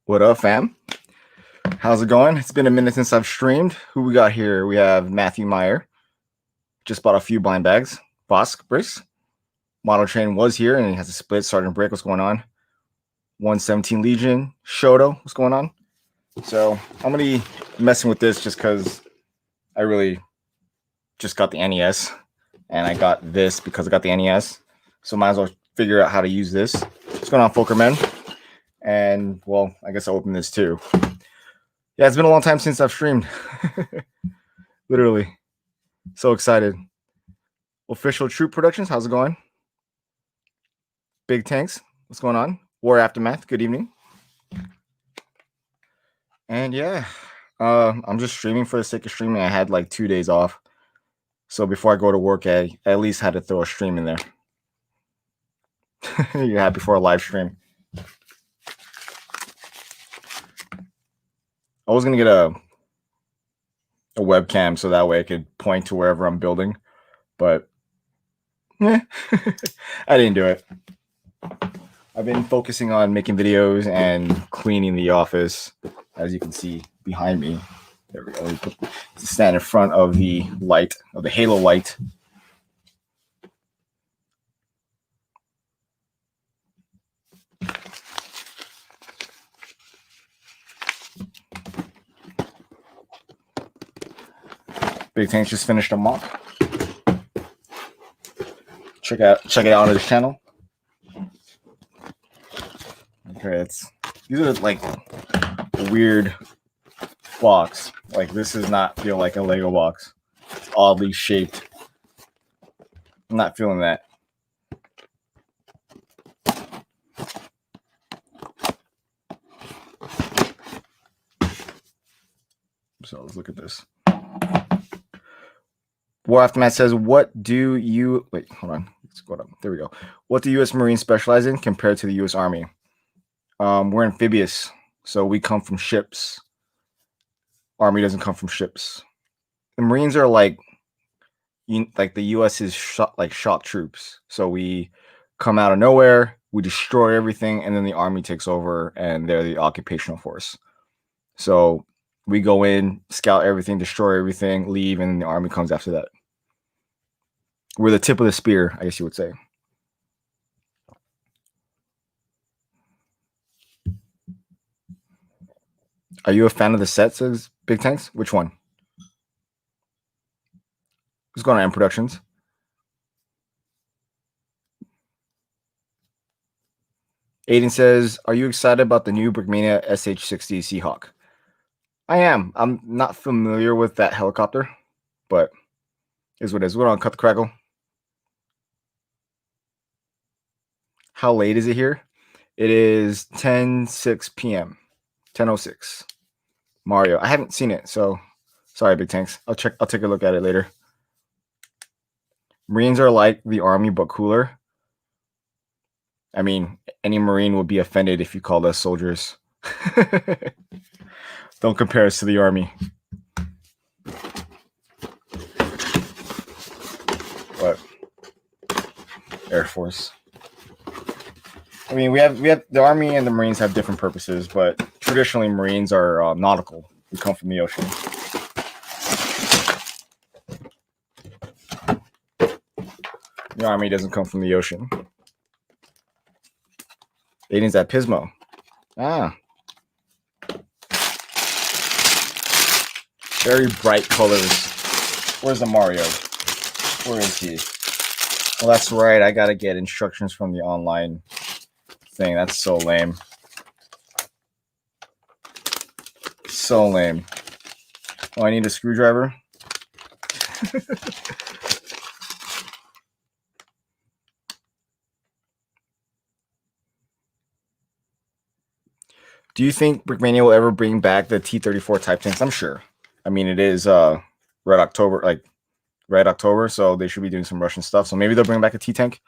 What up, fam? How's it going? It's been a minute since I've streamed. Who we got here? We have Matthew Meyer. Just bought a few blind bags. Bosk, Briss. Model Train was here and he has a split. Sergeant Brick, what's going on? 117 Legion. Shoto, what's going on? So I'm going to be messing with this just because I really just got the NES. And I got this because I got the NES. So might as well figure out how to use this. What's going on, Folkerman? And, well, I guess I'll open this too. Yeah, it's been a long time since I've streamed. Literally. So excited. Official Troop Productions, how's it going? Big Tanks, what's going on? War Aftermath, good evening. And yeah, I'm just streaming for the sake of streaming. I had like 2 days off. So before I go to work, I at least had to throw a stream in there. You're happy for a live stream. I was going to get a webcam so that way I could point to wherever I'm building. But I didn't do it. I've been focusing on making videos and cleaning the office, as you can see behind me. There we go. Stand in front of the light, of the halo light. Big Tank just finished a mock. Check it out on his channel. Okay, these are like a weird box. Like this does not feel like a Lego box. It's oddly shaped. I'm not feeling that. So let's look at this. War Aftermath says, what do you... Wait, hold on. Let's go up. There we go. What do U.S. Marines specialize in compared to the U.S. Army? We're amphibious, so we come from ships. Army doesn't come from ships. The Marines are like the U.S. is like shock troops. So we come out of nowhere, we destroy everything, and then the Army takes over, and they're the occupational force. So we go in, scout everything, destroy everything, leave, and then the Army comes after that. We're the tip of the spear, I guess you would say. Are you a fan of the set, says Big Tanks? Which one? What's going on in Productions? Aiden says, are you excited about the new Brickmania SH-60 Seahawk? I am. I'm not familiar with that helicopter, but here's what it is. We're on Cut the Crackle. How late is it here? It is 10:06 p.m. 10:06. Mario. I haven't seen it, so sorry, Big Tanks. I'll take a look at it later. Marines are like the Army, but cooler. I mean, any Marine would be offended if you called us soldiers. Don't compare us to the Army. But Air Force. I mean, we have the Army and the Marines have different purposes, but traditionally Marines are nautical. We come from the ocean. The Army doesn't come from the ocean. Aiden's at Pismo. Ah. Very bright colors. Where's the Mario? Where is he? Well, that's right. I got to get instructions from the online thing. That's so lame. So lame. Oh, I need a screwdriver. Do you think Brickmania will ever bring back the T-34 type tanks? I'm sure. I mean, it is Red October, so they should be doing some Russian stuff. So maybe they'll bring back a T-tank.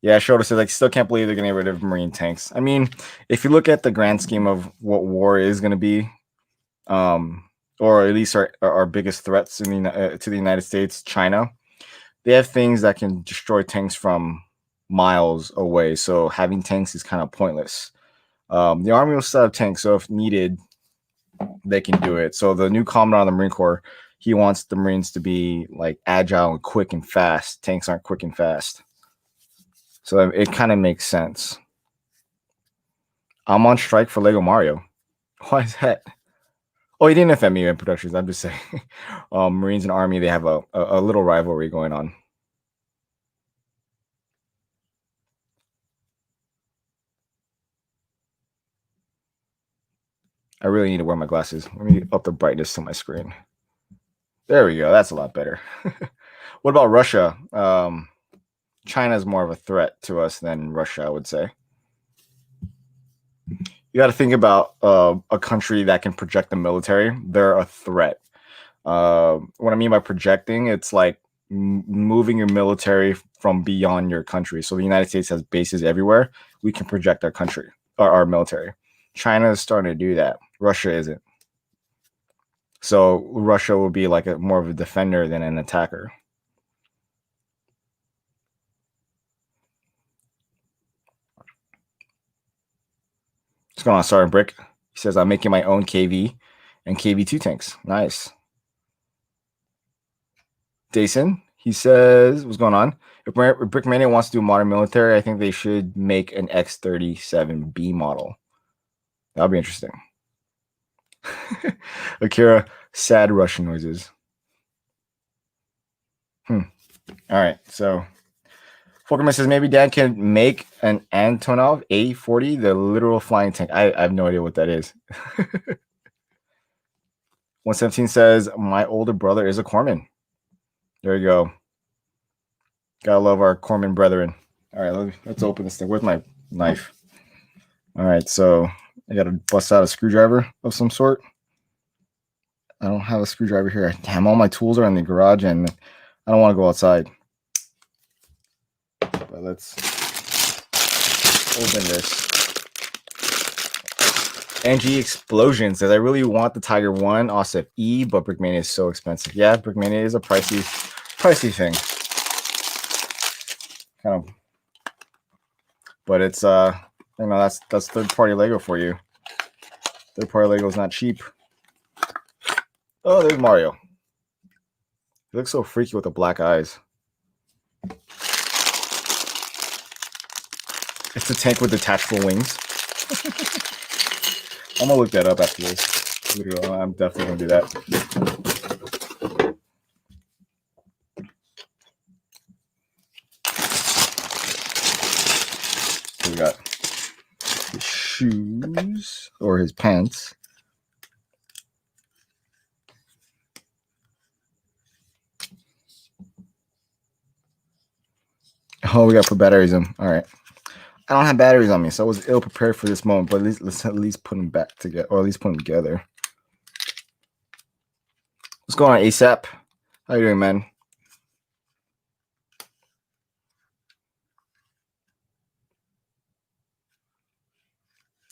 Yeah, Shota says, still can't believe they're going to get rid of Marine tanks. I mean, if you look at the grand scheme of what war is going to be, or at least our biggest threats to the United States, China, they have things that can destroy tanks from miles away. So having tanks is kind of pointless. The Army will still have tanks, so if needed, they can do it. So the new commandant of the Marine Corps, he wants the Marines to be like agile and quick and fast. Tanks aren't quick and fast. So it kind of makes sense. I'm on strike for Lego Mario. Why is that? Oh, he didn't offend me in productions. I'm just saying. Marines and Army, they have a little rivalry going on. I really need to wear my glasses. Let me up the brightness to my screen. There we go. That's a lot better. What about Russia? China is more of a threat to us than Russia, I would say. You got to think about a country that can project the military. They're a threat. What I mean by projecting, it's like moving your military from beyond your country. So the United States has bases everywhere. We can project our country, or our military. China is starting to do that. Russia isn't. So Russia will be like more of a defender than an attacker. What's going on, Sergeant Brick? He says, I'm making my own KV and KV2 tanks. Nice. Dason, he says, what's going on? If Brickmania wants to do modern military, I think they should make an X-37B model. That'll be interesting. Akira, sad Russian noises. All right, so Falcon says maybe Dan can make an Antonov A40, the literal flying tank. I have no idea what that is. 117 says, my older brother is a corpsman. There you go. Gotta love our corpsman brethren. All right, let's open this thing. Where's my knife? All right, so I gotta bust out a screwdriver of some sort. I don't have a screwdriver here. Damn, all my tools are in the garage, and I don't want to go outside. But let's open this. NG Explosion says, I really want the Tiger 1 Osip E, but Brickmania is so expensive. Yeah, Brickmania is a pricey thing. Kind of. But it's you know, that's third-party Lego for you. Third-party Lego is not cheap. Oh, there's Mario. He looks so freaky with the black eyes. It's a tank with detachable wings. I'm gonna look that up after this. I'm definitely gonna do that. So we got his shoes or his pants. Oh, we got to put batteries in. All right. I don't have batteries on me, so I was ill prepared for this moment. But let's at least put them back together, or at least put them together. What's going on, ASAP? How you doing, man?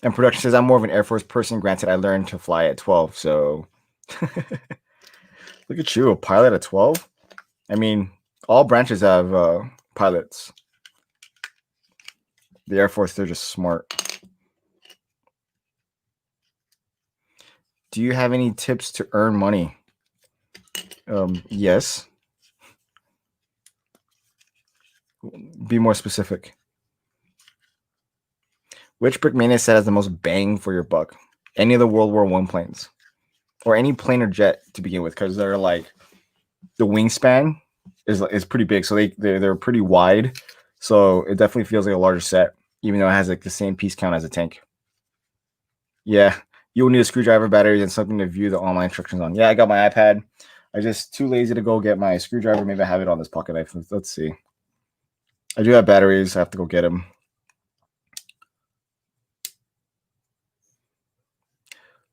And production says I'm more of an Air Force person. Granted, I learned to fly at 12, so look at you, a pilot at 12. I mean, all branches have pilots. The Air Force, they're just smart. Do you have any tips to earn money? Yes. Be more specific. Which Brickmania set has the most bang for your buck? Any of the World War I planes, or any plane or jet to begin with, because they're like the wingspan is pretty big, so they're pretty wide. So it definitely feels like a larger set, even though it has like the same piece count as a tank. Yeah, you'll need a screwdriver, batteries, and something to view the online instructions on. Yeah, I got my iPad. I just too lazy to go get my screwdriver. Maybe I have it on this pocket knife. Let's see. I do have batteries. I have to go get them.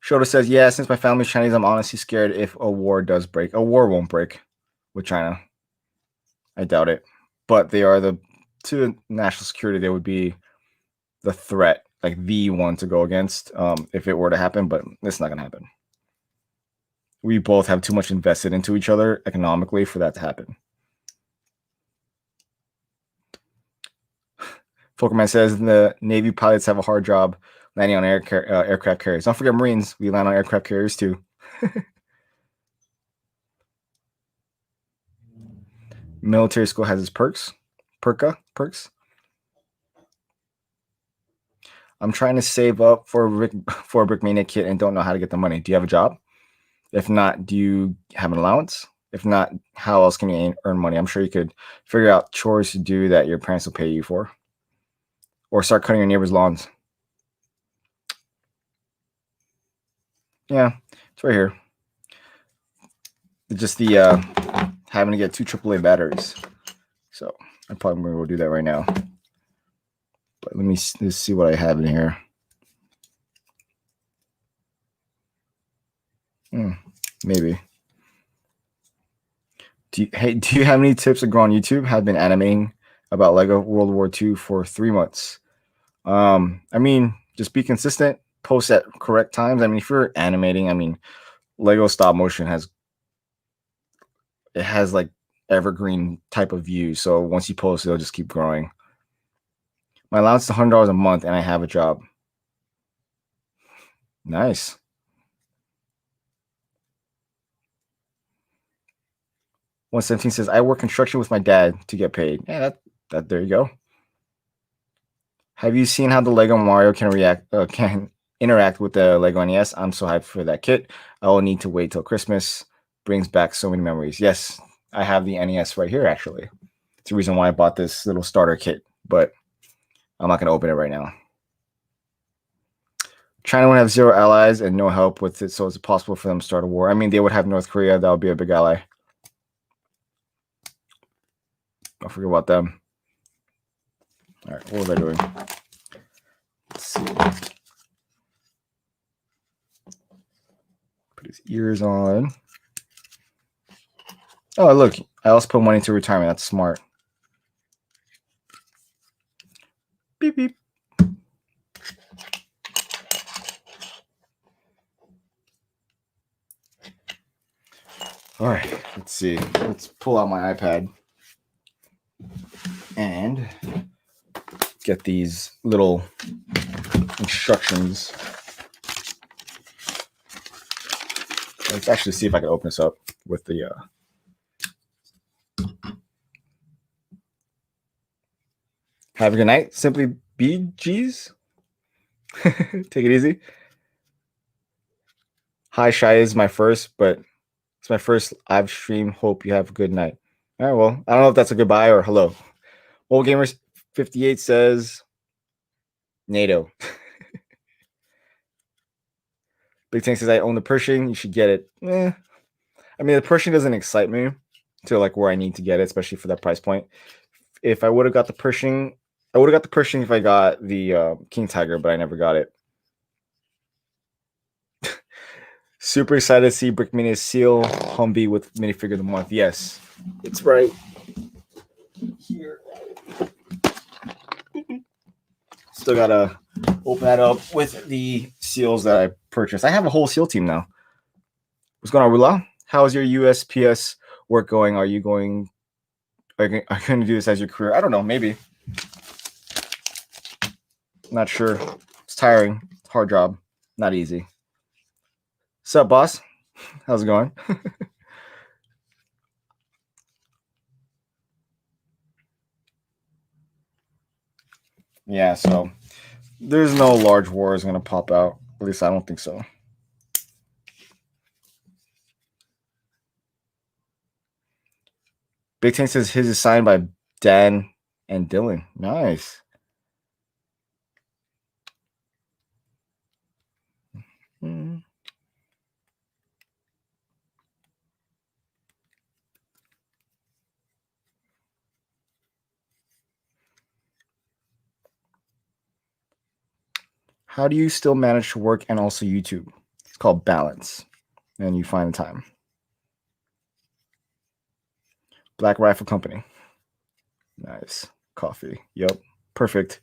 Shota says, yeah, since my family's Chinese, I'm honestly scared if a war does break. A war won't break with China. I doubt it. But they are to national security, they would be the threat, like the one to go against if it were to happen, but it's not going to happen. We both have too much invested into each other economically for that to happen. Falcon says the Navy pilots have a hard job landing on aircraft carriers. Don't forget Marines. We land on aircraft carriers too. Military school has its perks. Perks. I'm trying to save up for a Brickmania kit and don't know how to get the money. Do you have a job? If not, do you have an allowance? If not, how else can you earn money? I'm sure you could figure out chores to do that your parents will pay you for. Or start cutting your neighbor's lawns. Yeah, it's right here. It's just the having to get 2 AAA batteries. So I'm probably going to go do that right now. But let's see what I have in here. Maybe. Do you have any tips to grow on YouTube? Have been animating about Lego World War II for 3 months. I mean, just be consistent, post at correct times. I mean, if you're animating, I mean, Lego stop motion has like evergreen type of views. So once you post, it'll just keep growing. My allowance is $100 a month, and I have a job. Nice. $117 says, I work construction with my dad to get paid. Yeah, that there you go. Have you seen how the Lego Mario can interact with the Lego NES? I'm so hyped for that kit. I will need to wait till Christmas. Brings back so many memories. Yes, I have the NES right here, actually. It's the reason why I bought this little starter kit, but I'm not going to open it right now. China would have 0 allies and no help with it, so it's possible for them to start a war. I mean, they would have North Korea. That would be a big ally. Don't forget about them. All right, what was I doing? Let's see. Put his ears on. Oh, look. I also put money into retirement. That's smart. Beep, beep. All right, let's see. Let's pull out my iPad and get these little instructions. Let's actually see if I can open this up with the have a good night. Simply BGs. Take it easy. Hi, Shy is my first, but it's my first live stream. Hope you have a good night. All right, well, I don't know if that's a goodbye or hello. Old Gamers 58 says NATO. Big Tank says I own the Pershing. You should get it. I mean, the Pershing doesn't excite me to like where I need to get it, especially for that price point. If I would have got the Pershing, I would have got the Pershing if I got the King Tiger, but I never got it. Super excited to see Brickmania seal Humvee with minifigure of the month. Yes, it's right here. Still gotta open that up with the seals that I purchased. I have a whole seal team now. What's going on, Rula? How's your USPS work going? Are you going to do this as your career? I don't know. Maybe. Not sure. It's tiring. It's a hard job. Not easy. What's up, boss? How's it going? Yeah, so there's no large wars going to pop out. At least I don't think so. Big Tank says his is signed by Dan and Dylan. Nice. How do you still manage to work and also YouTube? It's called balance, and you find the time. Black Rifle Company. Nice. Coffee. Yep. Perfect.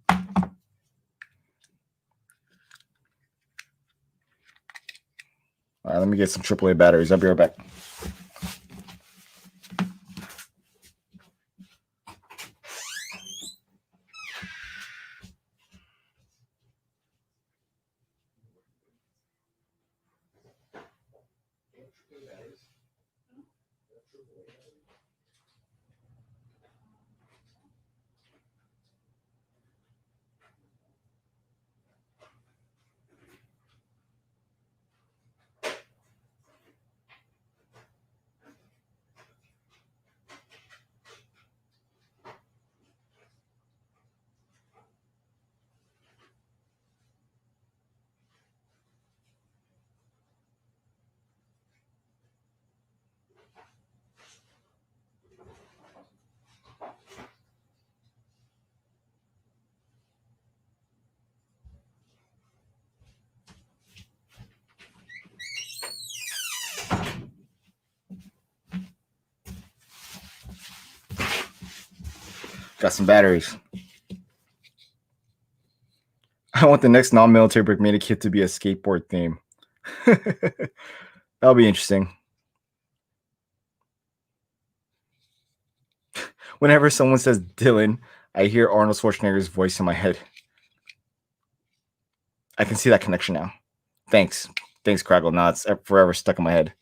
All right, let me get some AAA batteries. I'll be right back. Got some batteries. I want the next non-military Brickmania kit to be a skateboard theme. That'll be interesting. Whenever someone says Dylan, I hear Arnold Schwarzenegger's voice in my head. I can see that connection now. Thanks, Craggle. Now it's forever stuck in my head.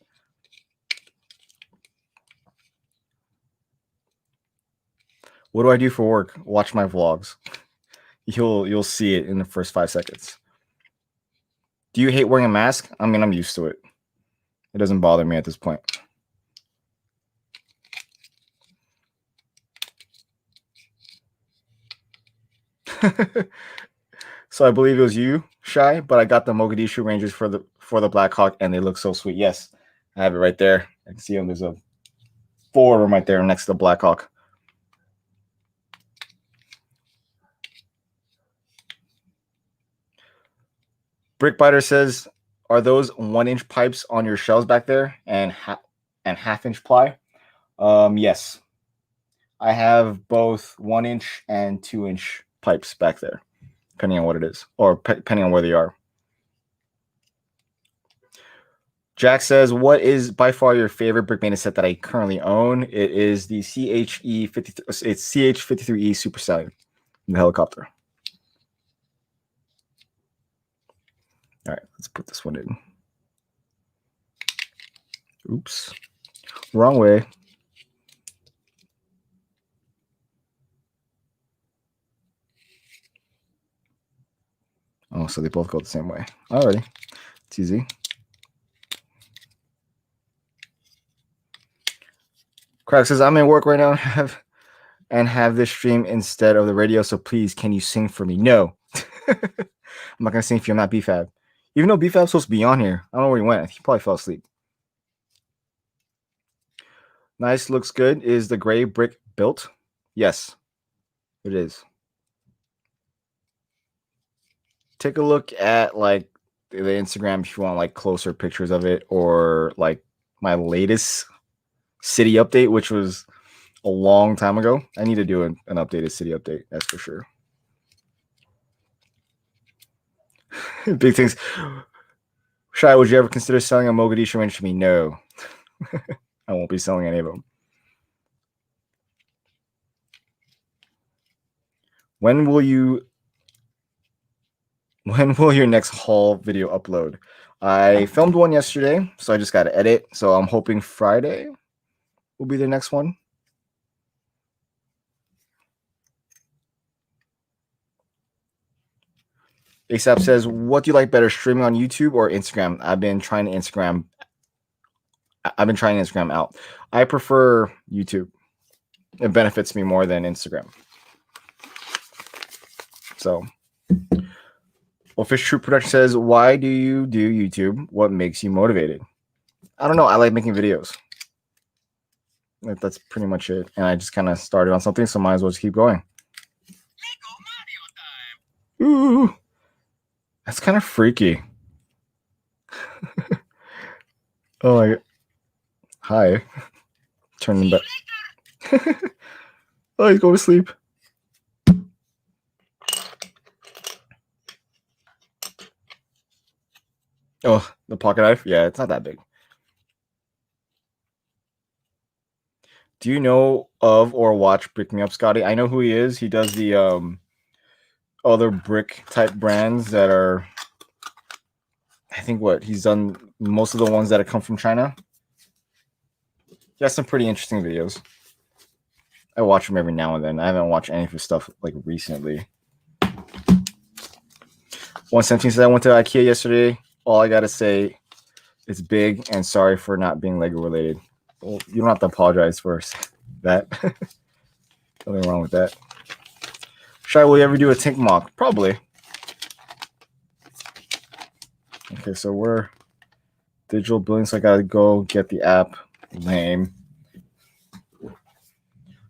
What do I do for work? Watch my vlogs. You'll see it in the first 5 seconds. Do you hate wearing a mask? I mean, I'm used to it. It doesn't bother me at this point. So I believe it was you, Shy, but I got the Mogadishu Rangers for the Blackhawk, and they look so sweet. Yes, I have it right there. I can see them. There's 4 of them right there next to the Blackhawk. Brickbiter says, "Are those 1-inch pipes on your shelves back there and half-inch ply?" Yes, I have both 1-inch and 2-inch pipes back there, depending on what it is, or depending on where they are. Jack says, "What is by far your favorite Brickmania set that I currently own?" It is the CH53E Super Stallion, the helicopter. All right, let's put this one in. Oops, wrong way. Oh, so they both go the same way. Alrighty, it's easy. Craig says, "I'm in work right now and have this stream instead of the radio, so please, can you sing for me?" No. I'm not going to sing for you. I'm not BFAB. Even though BFAB's supposed to be on here. I don't know where he went. He probably fell asleep. Nice, looks good. Is the gray brick built? Yes, it is. Take a look at like the Instagram if you want like closer pictures of it, or like my latest city update, which was a long time ago. I need to do an updated city update, that's for sure. Big things. Shy, would you ever consider selling a Mogadishu Ranger to me? No. I won't be selling any of them. When will your next haul video upload? I filmed one yesterday, so I just got to edit. So I'm hoping Friday will be the next one. ASAP says, "What do you like better, streaming on YouTube or Instagram?" I've been trying Instagram out. I prefer YouTube. It benefits me more than Instagram. So, Fish Troop Production says, "Why do you do YouTube? What makes you motivated?" I don't know. I like making videos. That's pretty much it. And I just kind of started on something, so might as well just keep going. Ooh, that's kind of freaky. Oh my God. Hi. Turn them back. Oh, he's going to sleep. Oh, the pocket knife? Yeah, it's not that big. Do you know of or watch Brick Me Up, Scotty? I know who he is. He does the other brick type brands that are, I think he's done most of the ones that have come from China. He has some pretty interesting videos. I watch him every now and then. I haven't watched any of his stuff like recently. 117 says, "I went to IKEA yesterday. All I gotta say, it's big, and sorry for not being Lego related." Well, you don't have to apologize for that. Nothing wrong with that. Shy, will you ever do a Tink mock? Probably. Okay, so we're digital billing, so I gotta go get the app. Lame.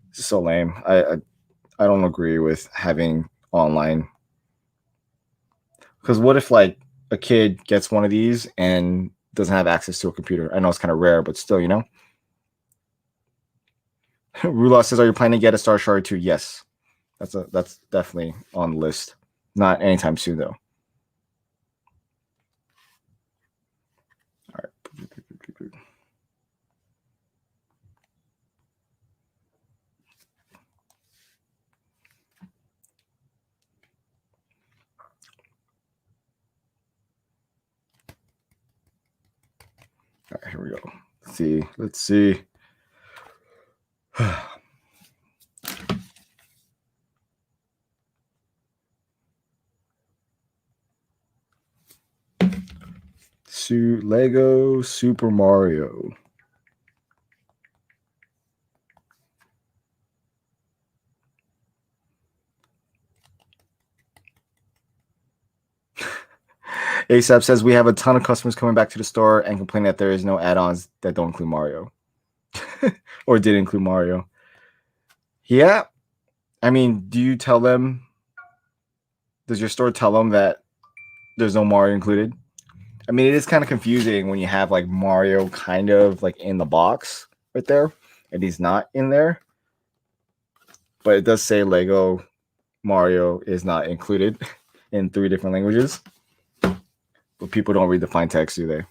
It's so lame. I don't agree with having online. Because what if like a kid gets one of these and doesn't have access to a computer? I know it's kind of rare, but still, you know. Rula says, "Are you planning to get a Star Shard too?" Yes. That's definitely on the list. Not anytime soon though. All right. All right, here we go. Let's see. Lego Super Mario. ASAP says we have a ton of customers coming back to the store and complaining that there is no add-ons that don't include Mario. Or did include Mario. Yeah. I mean, do you tell them? Does your store tell them that there's no Mario included? I mean, it is kind of confusing when you have like Mario kind of like in the box right there, and he's not in there. But it does say Lego Mario is not included in 3 different languages. But people don't read the fine text, do they?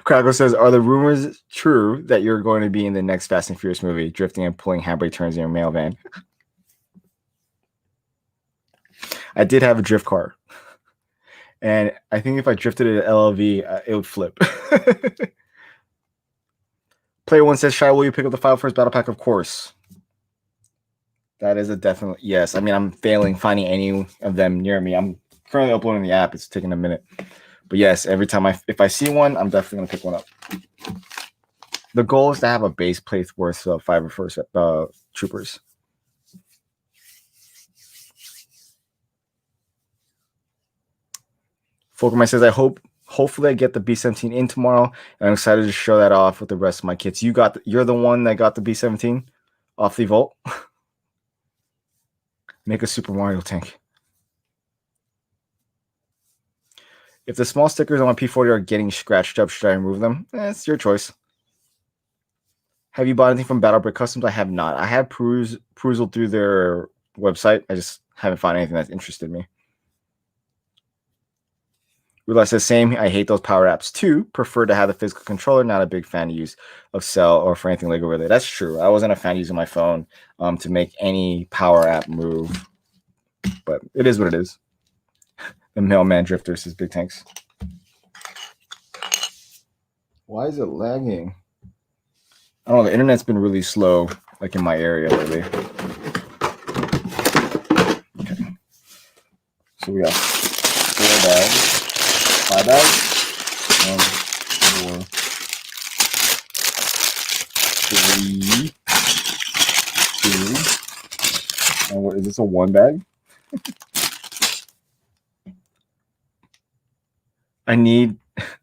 Crackle says, are the rumors true that you're going to be in the next Fast and Furious movie, drifting and pulling handbrake turns in your mail van? I did have a drift car. And I think if I drifted it at LLV, it would flip. Player 1 says, Shy, will you pick up the 501st Battle Pack? Of course. That is a definite yes. I mean, I'm failing finding any of them near me. I'm currently uploading the app. It's taking a minute. But yes, every time if I see one, I'm definitely going to pick one up. The goal is to have a base plate worth 501st troopers. Falcon says, hopefully I get the B-17 in tomorrow, and I'm excited to show that off with the rest of my kits. You're the one that got the B-17 off the vault. Make a Super Mario tank. If the small stickers on my P40 are getting scratched up, should I remove them? It's your choice. Have you bought anything from Battle Brick Customs? I have not. I have perusal through their website. I just haven't found anything that's interested me. Realize the same. I hate those power apps too. Prefer to have the physical controller. Not a big fan of Cell or for anything Lego related. That's true. I wasn't a fan using my phone to make any power app move, but it is what it is. The mailman drifter says big tanks. Why is it lagging? I don't know. The internet's been really slow, like in my area lately. Okay. So we got 4 bags. 5 bags. 1, 4, 3, 2. And what is this? A 1 bag?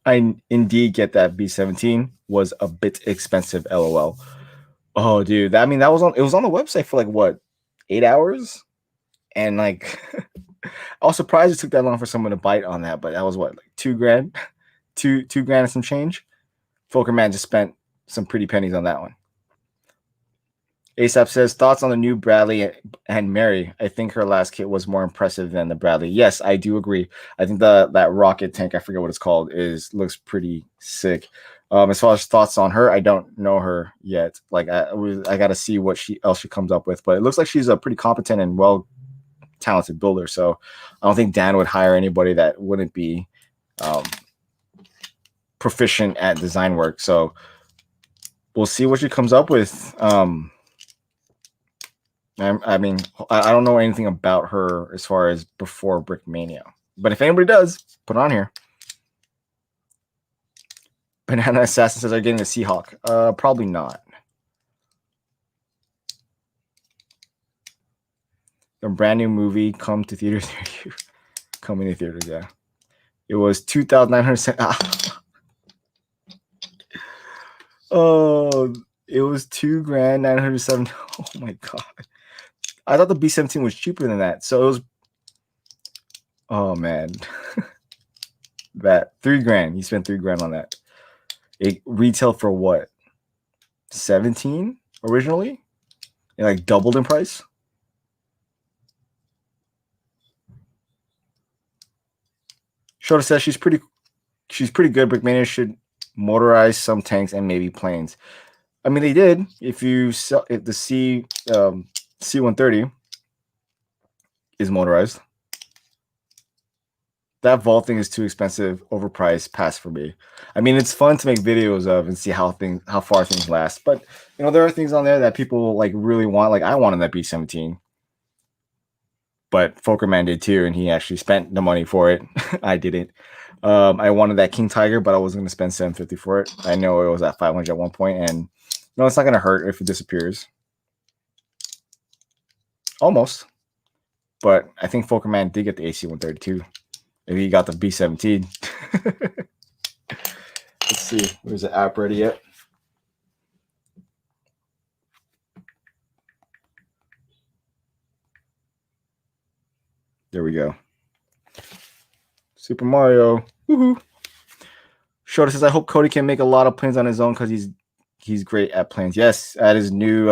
I indeed get that B-17 was a bit expensive. LOL. Oh, dude. It was on the website for like what, 8 hours, and like. I was surprised it took that long for someone to bite on that, but that was what, like $2,000, $2,000 and some change. Falcon Man just spent some pretty pennies on that one. ASAP says, thoughts on the new Bradley and Mary? I think her last kit was more impressive than the Bradley. Yes, I do agree. I think that rocket tank, I forget what it's called, looks pretty sick. As far as thoughts on her, I don't know her yet. Like I got to see what else she comes up with, but it looks like she's a pretty competent and talented builder. So I don't think Dan would hire anybody that wouldn't be proficient at design work. So we'll see what she comes up with. I mean, I don't know anything about her as far as before Brickmania, but if anybody does, put it on here. Banana Assassin says, are you getting the Seahawk? Probably not. A brand new movie come to theaters near you. Coming to theaters, yeah. It was 2,900. Oh, it was $2,907. Oh my god! I thought the B-17 was cheaper than that. So it was. Oh man, that $3,000. You spent $3,000 on that. It retailed for what? 17 originally. It like doubled in price. Shota says she's pretty good. Brickmania should motorize some tanks and maybe planes. I mean, they did. If you sell if the C-130 is motorized, that vault thing is too expensive, overpriced, pass for me. I mean, it's fun to make videos of and see how far things last. But you know, there are things on there that people like really want. Like I wanted that B-17, but Falcon did too, and he actually spent the money for it. I didn't. I wanted that King Tiger, but I wasn't going to spend $750 for it. I know it was at $500 at one point, and no, it's not going to hurt if it disappears. Almost, but I think Falcon did get the AC-132. Maybe he got the B-17. Let's see. Where's the app ready yet? There we go. Super Mario. Woohoo. Shota says, I hope Cody can make a lot of planes on his own because he's great at planes. Yes, at his new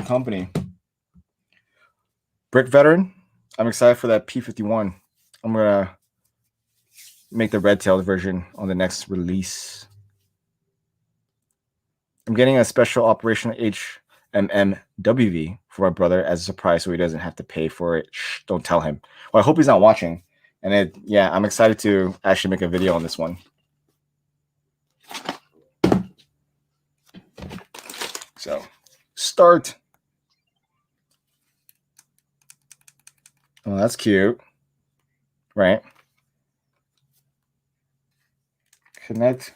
company. Brick Veteran. I'm excited for that P-51. I'm gonna make the red-tailed version on the next release. I'm getting a special Operation HMMWV for my brother as a surprise, so he doesn't have to pay for it. Shh, don't tell him. Well, I hope he's not watching. And yeah, I'm excited to actually make a video on this one. So, start. Oh, that's cute. Right. Connect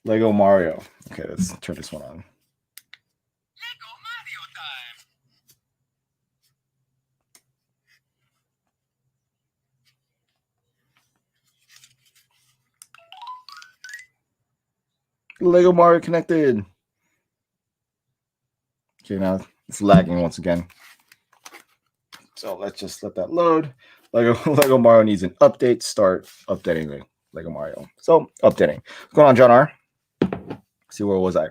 Lego Mario. Okay, let's turn this one on. Lego Mario time. Lego Mario connected. Okay, now it's lagging once again. So let's just let that load. Lego Mario needs an update. Start updating the Lego Mario. So updating. What's going on, John R? See, where was I?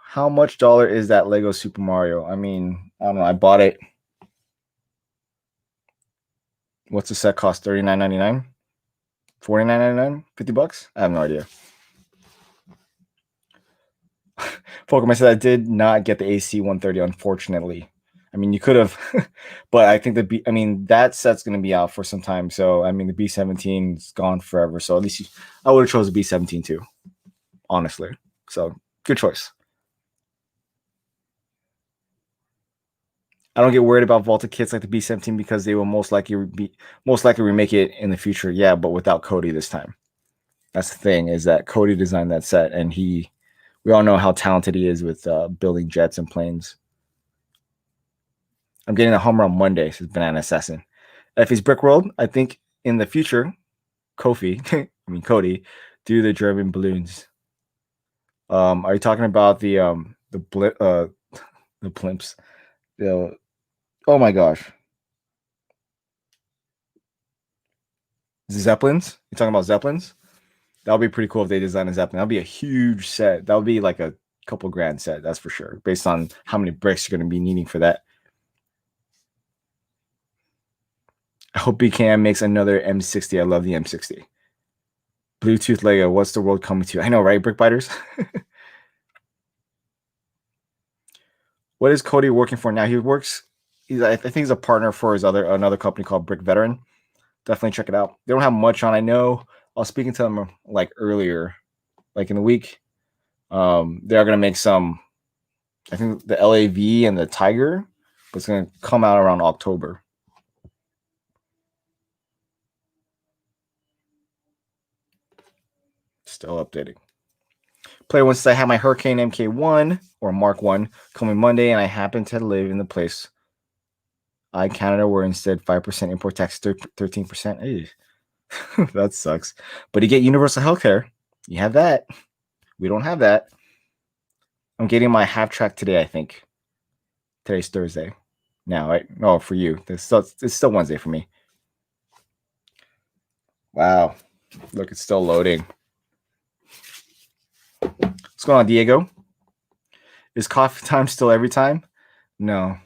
How much dollar is that Lego Super Mario? I mean, I don't know. I bought it. What's the set cost? $39.99? $49.99? $50? I have no idea. Pokemon said I did not get the AC-130, unfortunately. I mean, you could have, but I think that set's going to be out for some time. So, I mean, the B-17 is gone forever. So, at least I would have chosen the B-17 too, honestly. So, good choice. I don't get worried about vaulted kits like the B-17 because they will most likely remake it in the future. Yeah, but without Cody this time. That's the thing, is that Cody designed that set, and we all know how talented he is with building jets and planes. I'm getting a Hummer on Monday, says Banana Assassin. Effie's Brick World, I think in the future, Cody, do the German balloons. Are you talking about the blimps? Oh my gosh. Zeppelins? You talking about Zeppelins? That would be pretty cool if they designed a Zeppelin. That would be a huge set. That would be like a couple grand set, that's for sure, based on how many bricks you're going to be needing for that. I hope BKM makes another M60. I love the M60. Bluetooth Lego, what's the world coming to? I know, right, Brick Biters? What is Cody working for now? I think he's a partner for another company called Brick Veteran. Definitely check it out. They don't have much on. I know I was speaking to them like earlier, like in the week. They're going to make some, I think the LAV and the Tiger, but it's going to come out around October. Still updating. Player once I have my Hurricane MK1 or Mark 1 coming Monday, and I happen to live in the place Canada, where instead 5% import tax, 13%. That sucks. But you get universal healthcare. You have that. We don't have that. I'm getting my half track today, I think. Today's Thursday. Now, right? No, for you. It's still Wednesday for me. Wow. Look, it's still loading. What's going on, Diego? Is coffee time still every time? No.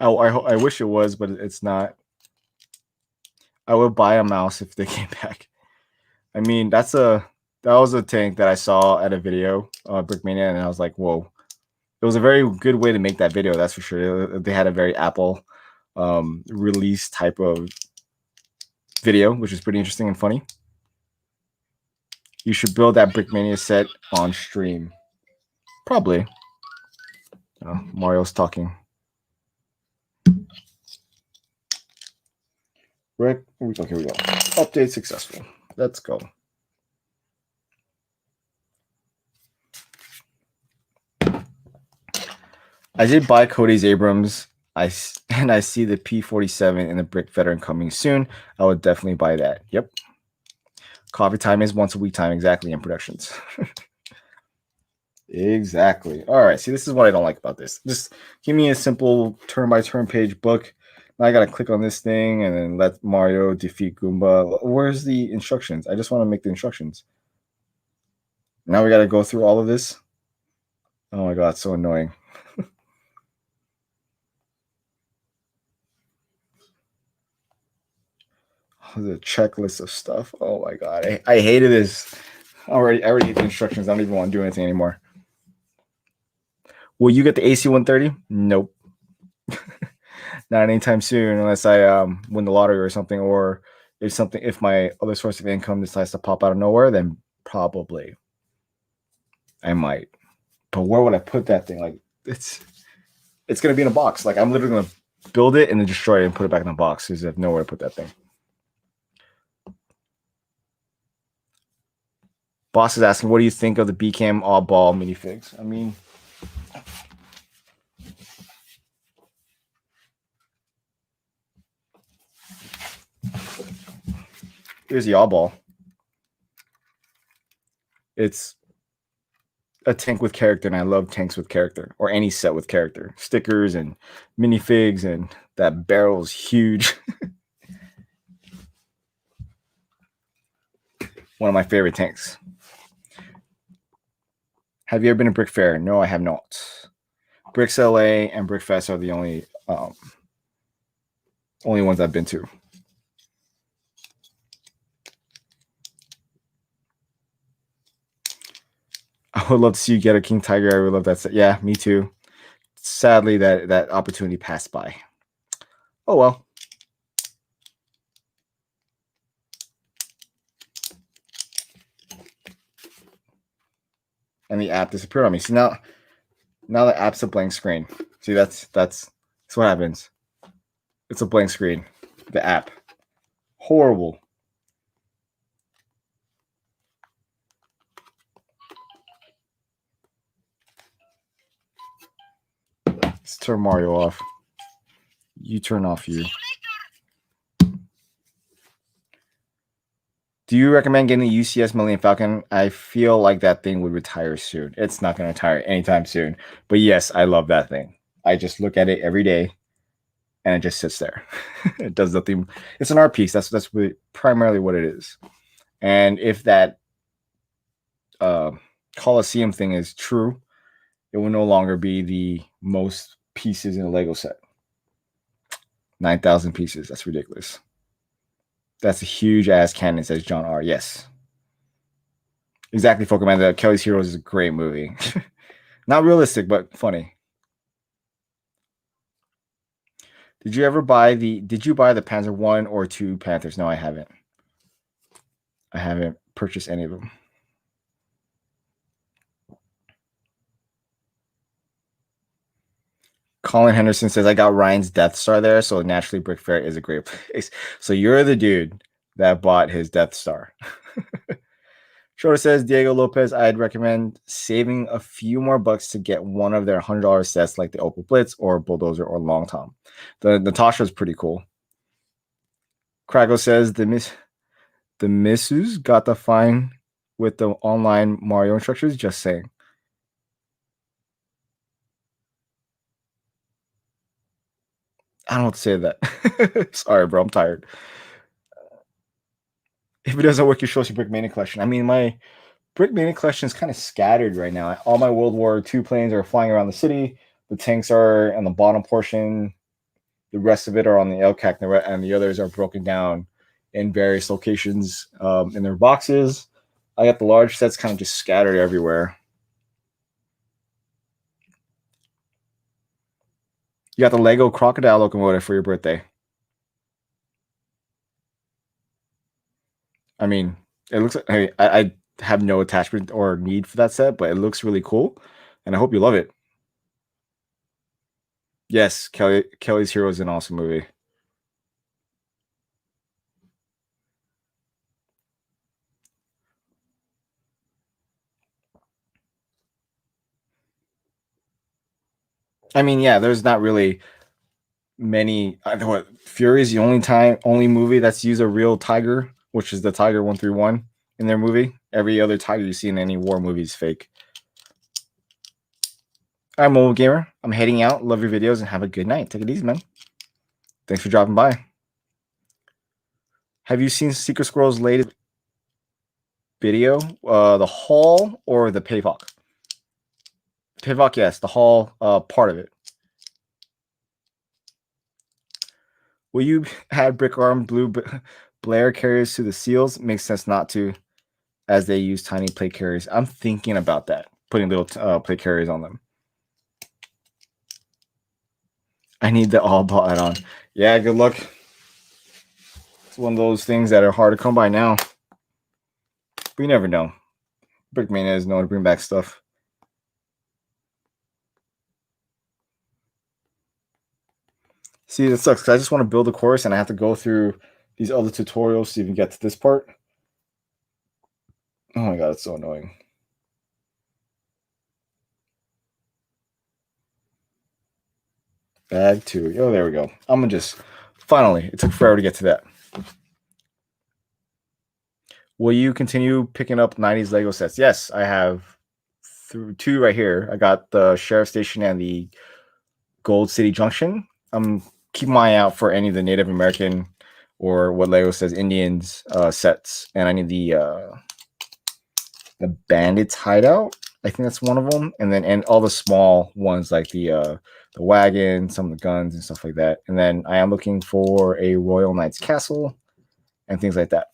I wish it was, but it's not. I would buy a mouse if they came back. I mean, that was a tank that I saw at a video, Brickmania, and I was like, whoa. It was a very good way to make that video, that's for sure. They had a very Apple release type of video, which is pretty interesting and funny. You should build that Brickmania set on stream. Probably. Mario's talking. Right, here we go. Update successful. Let's go. I did buy Cody's Abrams. I see the P47 and the Brick Veteran coming soon. I would definitely buy that. Yep. Coffee time is once a week time exactly in productions. Exactly. All right. See, this is what I don't like about this. Just give me a simple turn-by-turn page book. Now I got to click on this thing and then let Mario defeat Goomba. Where's the instructions? I just want to make the instructions. Now we got to go through all of this. Oh my God, so annoying. The checklist of stuff. Oh my God, I hated this. I already hate the instructions. I don't even want to do anything anymore. Will you get the AC 130? Nope. Not anytime soon, unless I win the lottery or something, or if my other source of income decides to pop out of nowhere, then probably I might. But where would I put that thing? Like it's gonna be in a box. Like I'm literally gonna build it and then destroy it and put it back in the box because I have nowhere to put that thing. Boss is asking, what do you think of the BCam oddball minifigs? I mean, here's the oddball. It's a tank with character, and I love tanks with character, or any set with character. Stickers and minifigs, and that barrel is huge. One of my favorite tanks. Have you ever been to Brick Fair? No, I have not. Bricks LA and Brickfest are the only ones I've been to. I would love to see you get a King Tiger. I would love that set. Yeah, me too. Sadly, that opportunity passed by. Oh well. And the app disappeared on me. See now the app's a blank screen. See that's what happens. It's a blank screen. The app. Horrible. Let's turn Mario off. You turn off you. Do you recommend getting the UCS Millennium Falcon? I feel like that thing would retire soon. It's not going to retire anytime soon. But yes, I love that thing. I just look at it every day, and it just sits there. It does nothing. It's an art piece. That's primarily what it is. And if that Coliseum thing is true, it will no longer be the most pieces in a Lego set. 9,000 pieces. That's ridiculous. That's a huge ass cannon, says John R. Yes. Exactly, Falcon. The Kelly's Heroes is a great movie. Not realistic, but funny. Did you buy the Panzer 1 or 2 Panthers? No, I haven't. I haven't purchased any of them. Colin Henderson says, I got Ryan's Death Star there, so naturally Brick Fair is a great place. So you're the dude that bought his Death Star. Schroeder says, Diego Lopez, I'd recommend saving a few more bucks to get one of their $100 sets like the Opal Blitz or Bulldozer or Long Tom. The Natasha is pretty cool. Krago says, the missus got the fine with the online Mario instructions. Just saying. I don't know what to say to that. Sorry, bro. I'm tired. If it doesn't work, you show us your Brickmania collection. I mean, my Brickmania collection is kind of scattered right now. All my World War II planes are flying around the city. The tanks are on the bottom portion. The rest of it are on the LCAC, and the others are broken down in various locations in their boxes. I got the large sets kind of just scattered everywhere. You got the Lego crocodile locomotive for your birthday. I mean, it looks like, hey, I have no attachment or need for that set, but it looks really cool, and I hope you love it. Yes, Kelly's Hero is an awesome movie. I mean, yeah, there's not really many. I know what Fury is the only movie that's used a real tiger, which is the Tiger 131 in their movie. Every other tiger you see in any war movie is fake. I'm Mobile Gamer. I'm heading out. Love your videos and have a good night. Take it easy, man. Thanks for dropping by. Have you seen Secret Squirrel's latest video? The haul or the Payvoc? Payvoc, yes. The haul part of it. Will you add brick arm blue Blair carriers to the seals? Makes sense not to, as they use tiny plate carriers. I'm thinking about that, putting little plate carriers on them. I need the all ball add-on. Yeah, good luck. It's one of those things that are hard to come by now. We never know. Brickmania is known to bring back stuff. See, that sucks because I just want to build a course and I have to go through these other tutorials to even get to this part. Oh my god, it's so annoying. Bag 2. Oh, there we go. I'm gonna just finally. It took forever to get to that. Will you continue picking up 90s Lego sets? Yes, I have two right here. I got the Sheriff Station and the Gold City Junction. I'm keeping my eye out for any of the Native American or what Lego says Indians sets, and I need the Bandits Hideout. I think that's one of them, and all the small ones like the wagon, some of the guns and stuff like that. And then I am looking for a Royal Knights Castle and things like that.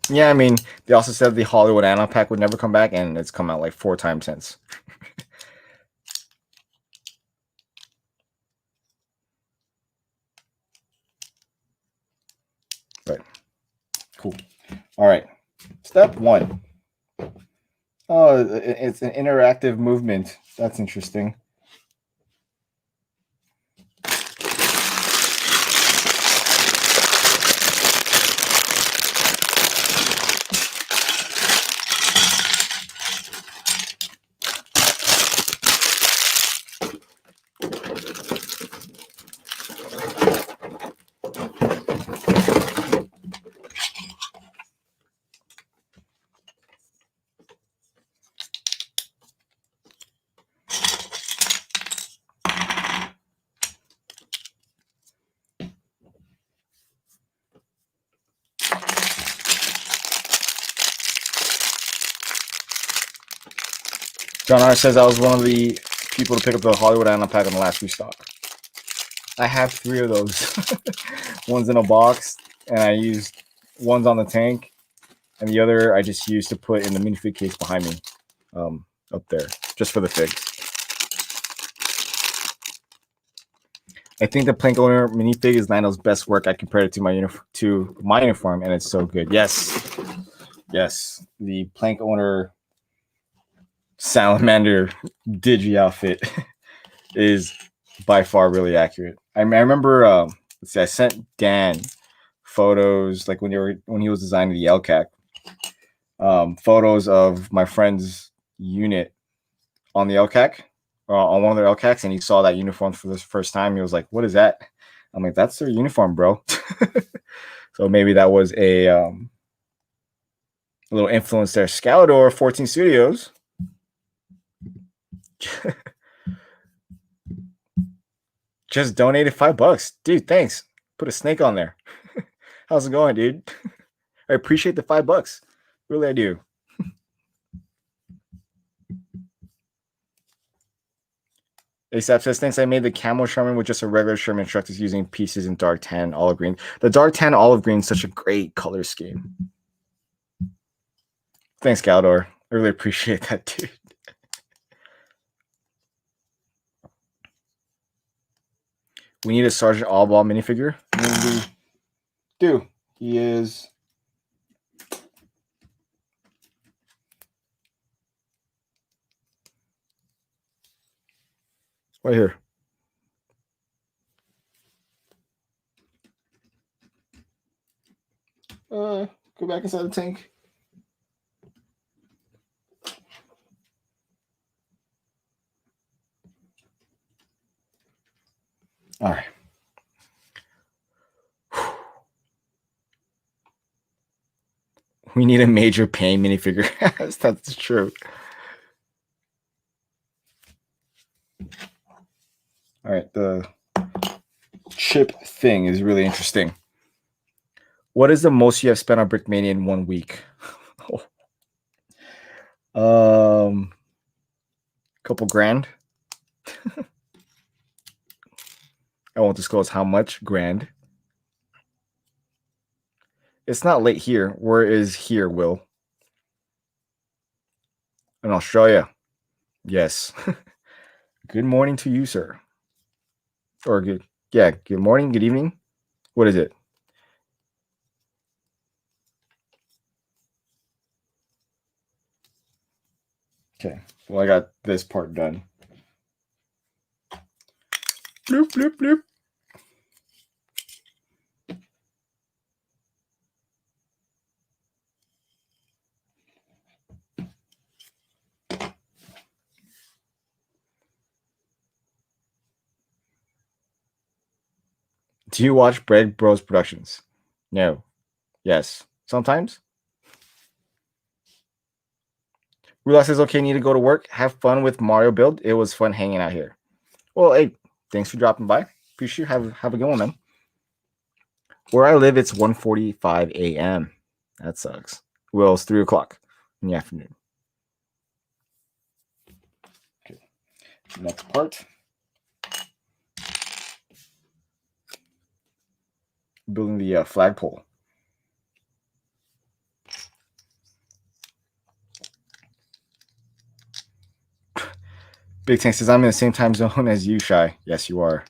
Yeah, I mean, they also said the Hollywood Anna pack would never come back, and it's come out like 4 times since. Right. Cool. All right. Step 1. Oh, it's an interactive movement. That's interesting. John R says I was one of the people to pick up the Hollywood Anna pack on the last restock. I have 3 of those. One's in a box, and I used one's on the tank, and the other I just used to put in the minifig case behind me, up there, just for the figs. I think the Plank Owner minifig is Lionel's best work. I compared it to my uniform, and it's so good. Yes, yes, the Plank Owner Salamander Digi outfit is by far really accurate. I remember, let's see, I sent Dan photos like when he was designing the LCAC, photos of my friend's unit on the LCAC, on one of their LCACs, and he saw that uniform for the first time. He was like, "What is that?" I'm like, that's their uniform, bro. So maybe that was a little influence there. Scalador, 14 Studios. Just donated $5. Dude, thanks. Put a snake on there. How's it going, dude? I appreciate the $5. Really, I do. ASAP says, thanks. I made the camo Sherman with just a regular Sherman instructors using pieces in dark tan, olive green. The dark tan, olive green is such a great color scheme. Thanks, Galdor. I really appreciate that, dude. We need a Sergeant Allball minifigure. We do. He is... right here. Go back inside the tank. All right. We need a major pain minifigure. That's true. All right, the chip thing is really interesting. What is the most you have spent on Brickmania in 1 week? Couple grand. I won't disclose how much. Grand. It's not late here. Where is here, Will? In Australia. Yes. Good morning to you, sir. Or good morning, good evening. What is it? Okay. Well, I got this part done. Bloop, bloop, bloop. Do you watch Bread Bros Productions? No. Yes. Sometimes. Rula says, okay, need to go to work. Have fun with Mario build. It was fun hanging out here. Well, hey, thanks for dropping by. Appreciate you. Have a good one, man. Where I live, it's 1:45 a.m. That sucks. Well, it's 3 o'clock in the afternoon. Okay. Next part. Building the flagpole. Big Tank says, I'm in the same time zone as you, Shy. Yes, you are.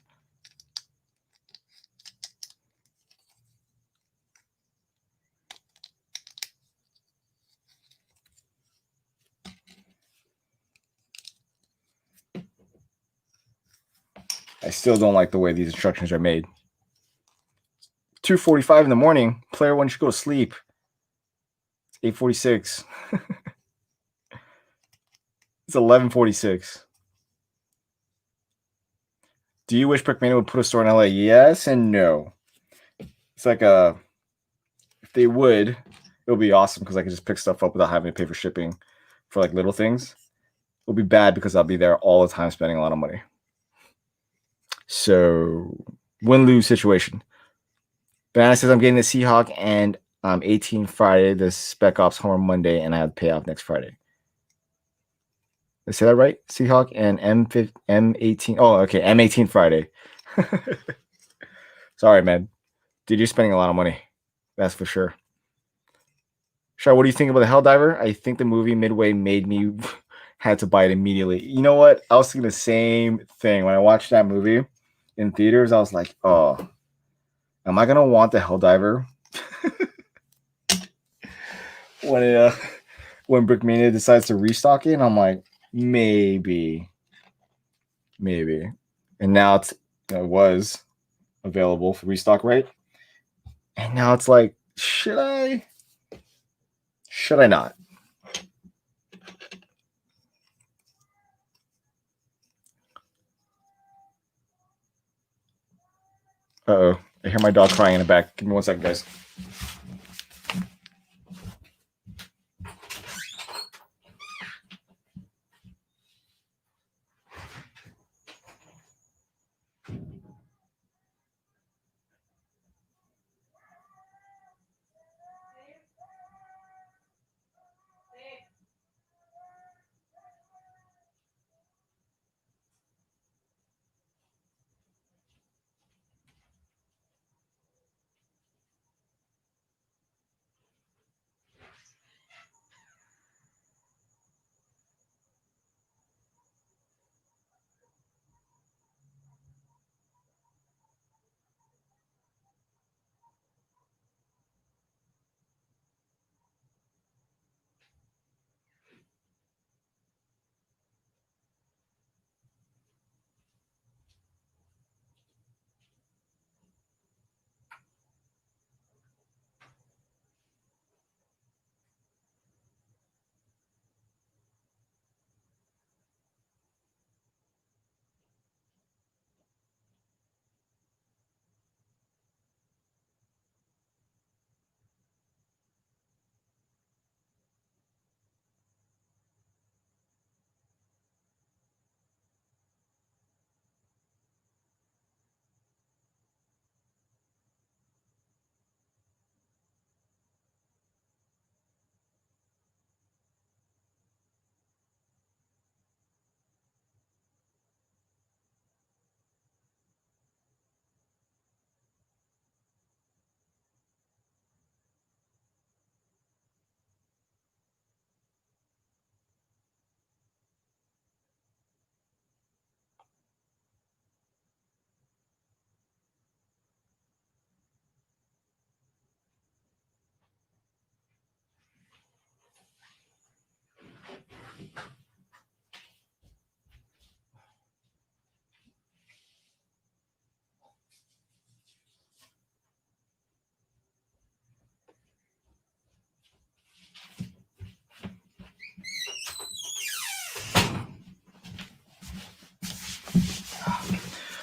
I still don't like the way these instructions are made. 2:45 in the morning. Player one should go to sleep. It's 8:46. It's 11:46. Do you wish Brickmania would put a store in LA? Yes and no. It's like if they would, it would be awesome because I could just pick stuff up without having to pay for shipping for like little things. It'll be bad because I'll be there all the time spending a lot of money. So win-lose situation. Banana says I'm getting the Seahawk and 18 Friday, the Spec Ops Homer Monday, and I have to pay off next Friday. Did I say that right? Seahawk and M18. Oh, okay. M18 Friday. Sorry, man. Dude, you're spending a lot of money. That's for sure. Shar, what do you think about the Helldiver? I think the movie Midway made me had to buy it immediately. You know what? I was thinking the same thing. When I watched that movie in theaters, I was like, oh, am I going to want the Helldiver? When Brickmania decides to restock it, and I'm like, maybe. And now it was available for restock, right? And now it's like, should I not? Uh-oh. I hear my dog crying in the back. Give me 1 second, guys.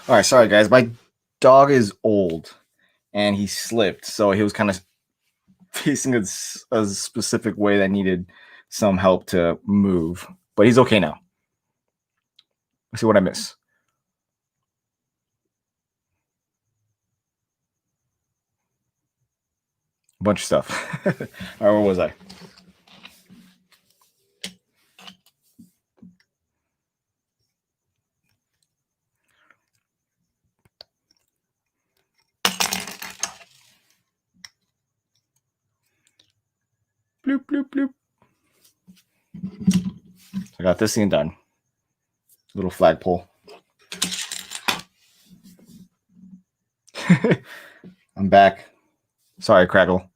All right, sorry guys. My dog is old, and he slipped, so he was kind of facing a specific way that needed some help to move. But he's okay now. Let's see what I miss. A bunch of stuff. All right, where was I? Bloop, bloop, bloop. I got this scene done. Little flagpole. I'm back. Sorry, Crackle.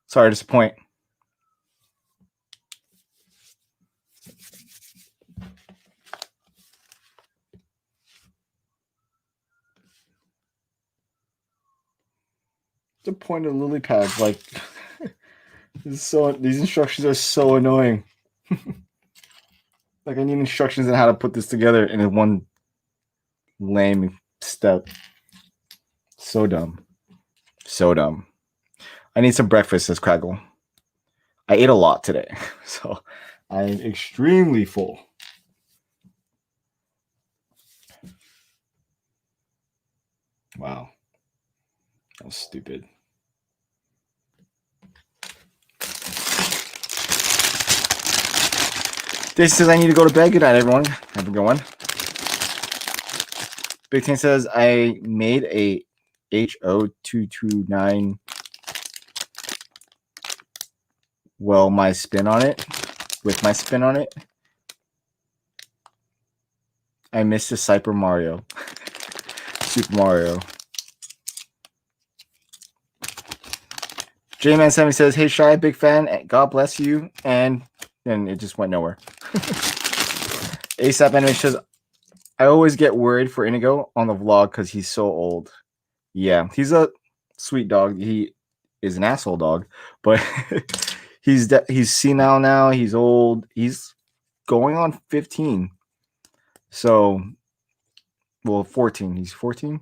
Sorry to disappoint. The point of lily pads, like, these instructions are so annoying. Like, I need instructions on how to put this together in one lame step. So dumb. So dumb. I need some breakfast, says Crackle. I ate a lot today, so I'm extremely full. Wow. That was stupid. This says I need to go to bed. Good night, everyone. Have a good one. Big Ten says I made a HO229. Well, my spin on it. With my spin on it. I missed the Super Mario. Super Mario. J-Man70 says, hey, Shy, big fan. God bless you. And then it just went nowhere. ASAP Anime says, I always get worried for Inigo on the vlog because he's so old. Yeah, he's a sweet dog. He is an asshole dog, but he's senile now. He's old. He's going on 15. So, well, 14. He's 14.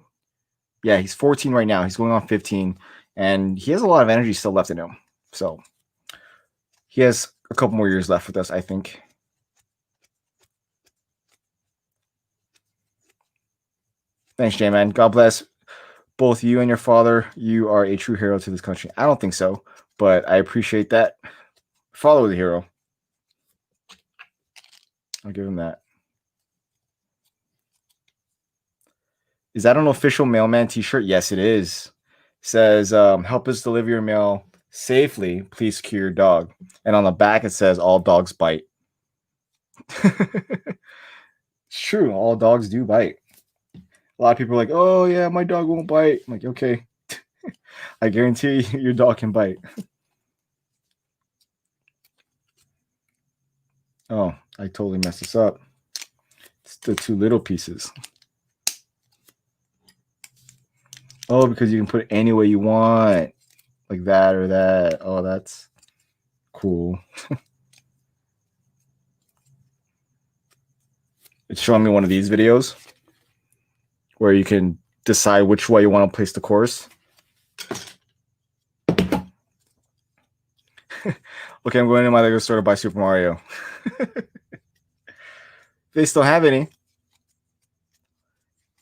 Yeah, he's 14 right now. He's going on 15, and he has a lot of energy still left in him. So he has a couple more years left with us, I think. Thanks, J-Man. God bless both you and your father. You are a true hero to this country. I don't think so, but I appreciate that. Follow the hero. I'll give him that. Is that an official mailman t-shirt? Yes, it is. It says, help us deliver your mail safely. Please secure your dog. And on the back, it says, all dogs bite. It's true. All dogs do bite. A lot of people are like, oh, yeah, my dog won't bite. I'm like, okay. I guarantee you, your dog can bite. Oh, I totally messed this up. It's the two little pieces. Oh, because you can put it any way you want. Like that or that. Oh, that's cool. It's showing me one of these videos where you can decide which way you want to place the course. Okay, I'm going to my Lego store to buy Super Mario. They still have any.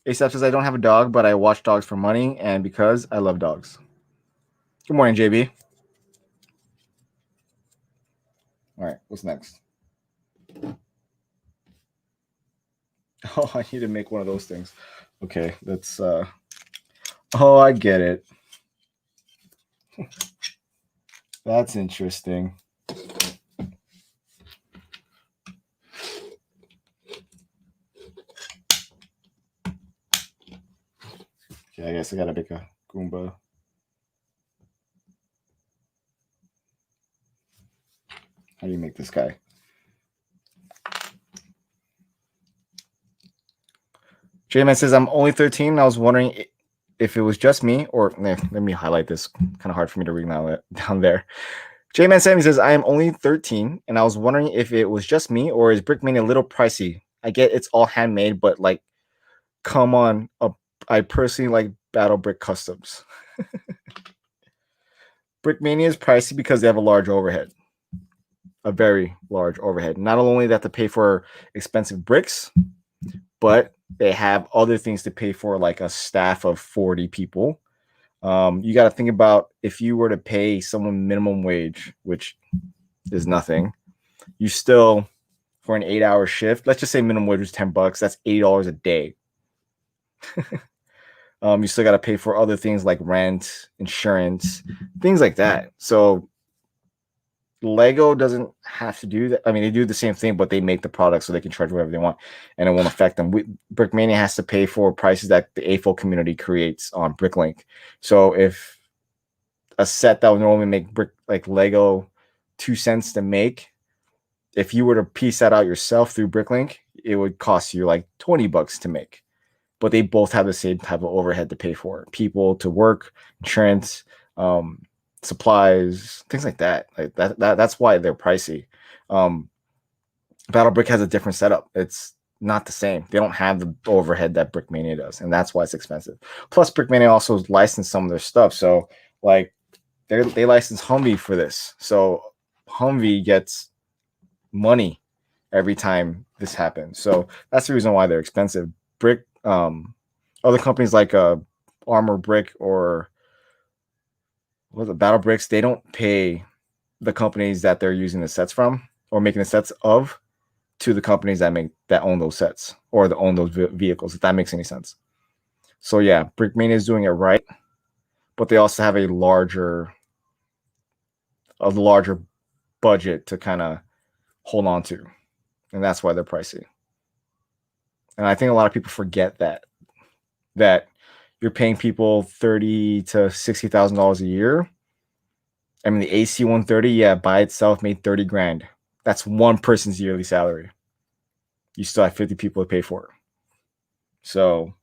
ASAP says, I don't have a dog, but I watch dogs for money and because I love dogs. Good morning, JB. All right, what's next? Oh, I need to make one of those things. Okay, that's oh, I get it. That's interesting. Okay, I guess I gotta make a Goomba. How do you make this guy? J-Man says, I'm only 13. I was wondering if it was just me or let me highlight this. Kind of hard for me to read now down there. J-Man Sammy says, I am only 13 and I was wondering if it was just me or is Brickmania a little pricey? I get it's all handmade, but like, come on. I personally like Battle Brick Customs. Brickmania is pricey because they have a large overhead. A very large overhead. Not only that to pay for expensive bricks, but they have other things to pay for, like a staff of 40 people. You got to think about if you were to pay someone minimum wage, which is nothing, you still, for an 8-hour shift, let's just say minimum wage was $10, that's $80 a day. You still got to pay for other things like rent, insurance, things like that. So Lego doesn't have to do that. I mean, they do the same thing, but they make the product so they can charge whatever they want, and it won't affect them. Brickmania has to pay for prices that the AFO community creates on Bricklink. So if a set that would normally make Lego 2 cents to make, if you were to piece that out yourself through Bricklink, it would cost you like $20 to make. But they both have the same type of overhead to pay for: people to work, insurance, supplies, things like that. Like that's why they're pricey. Battle Brick has a different setup. It's not the same. They don't have the overhead that Brickmania does, and that's why it's expensive. Plus, Brickmania also licensed some of their stuff. So, like, they license Humvee for this. So Humvee gets money every time this happens. So that's the reason why they're expensive. Brick, other companies like Armor Brick or the Battle Bricks, they don't pay the companies that they're using the sets from or making the sets of to the companies that own those sets or that own those vehicles, if that makes any sense. So yeah, Brickmania is doing it right, but they also have a larger budget to kind of hold on to, and that's why they're pricey. And I think a lot of people forget that you're paying people $30,000 to $60,000 a year. I mean, the AC 130, yeah, by itself made 30 grand. That's one person's yearly salary. You still have 50 people to pay for it. So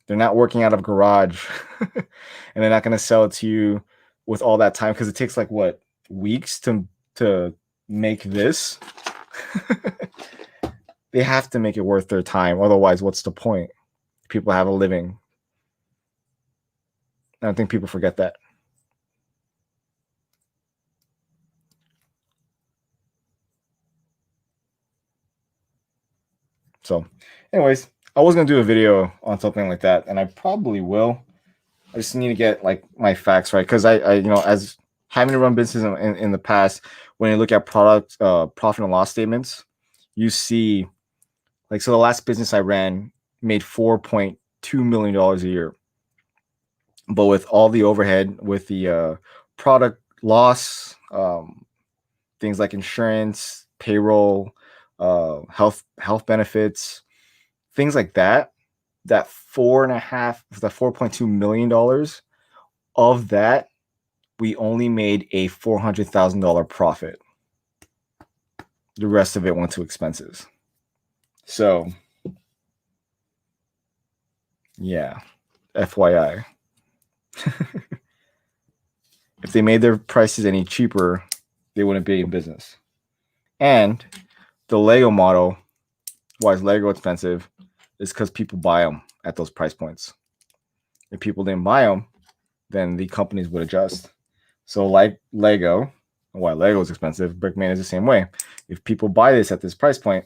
they're not working out of a garage and they're not going to sell it to you with all that time because it takes like what, weeks to make this. They have to make it worth their time. Otherwise, what's the point? People have a living. And I think people forget that. So, anyways, I was gonna do a video on something like that, and I probably will. I just need to get like my facts right, because I you know, as having to run business in the past, when you look at product profit and loss statements, you see like, so the last business I ran made $4.2 million a year, but with all the overhead, with the product loss, things like insurance, payroll, health benefits, things like that, that $4.2 million of that, we only made a $400,000 profit. The rest of it went to expenses. So, yeah, FYI. If they made their prices any cheaper, they wouldn't be in business. And the Lego model, why is Lego expensive, is because people buy them at those price points. If people didn't buy them, then the companies would adjust. So like Lego, why Lego is expensive, Brickmania is the same way. If people buy this at this price point,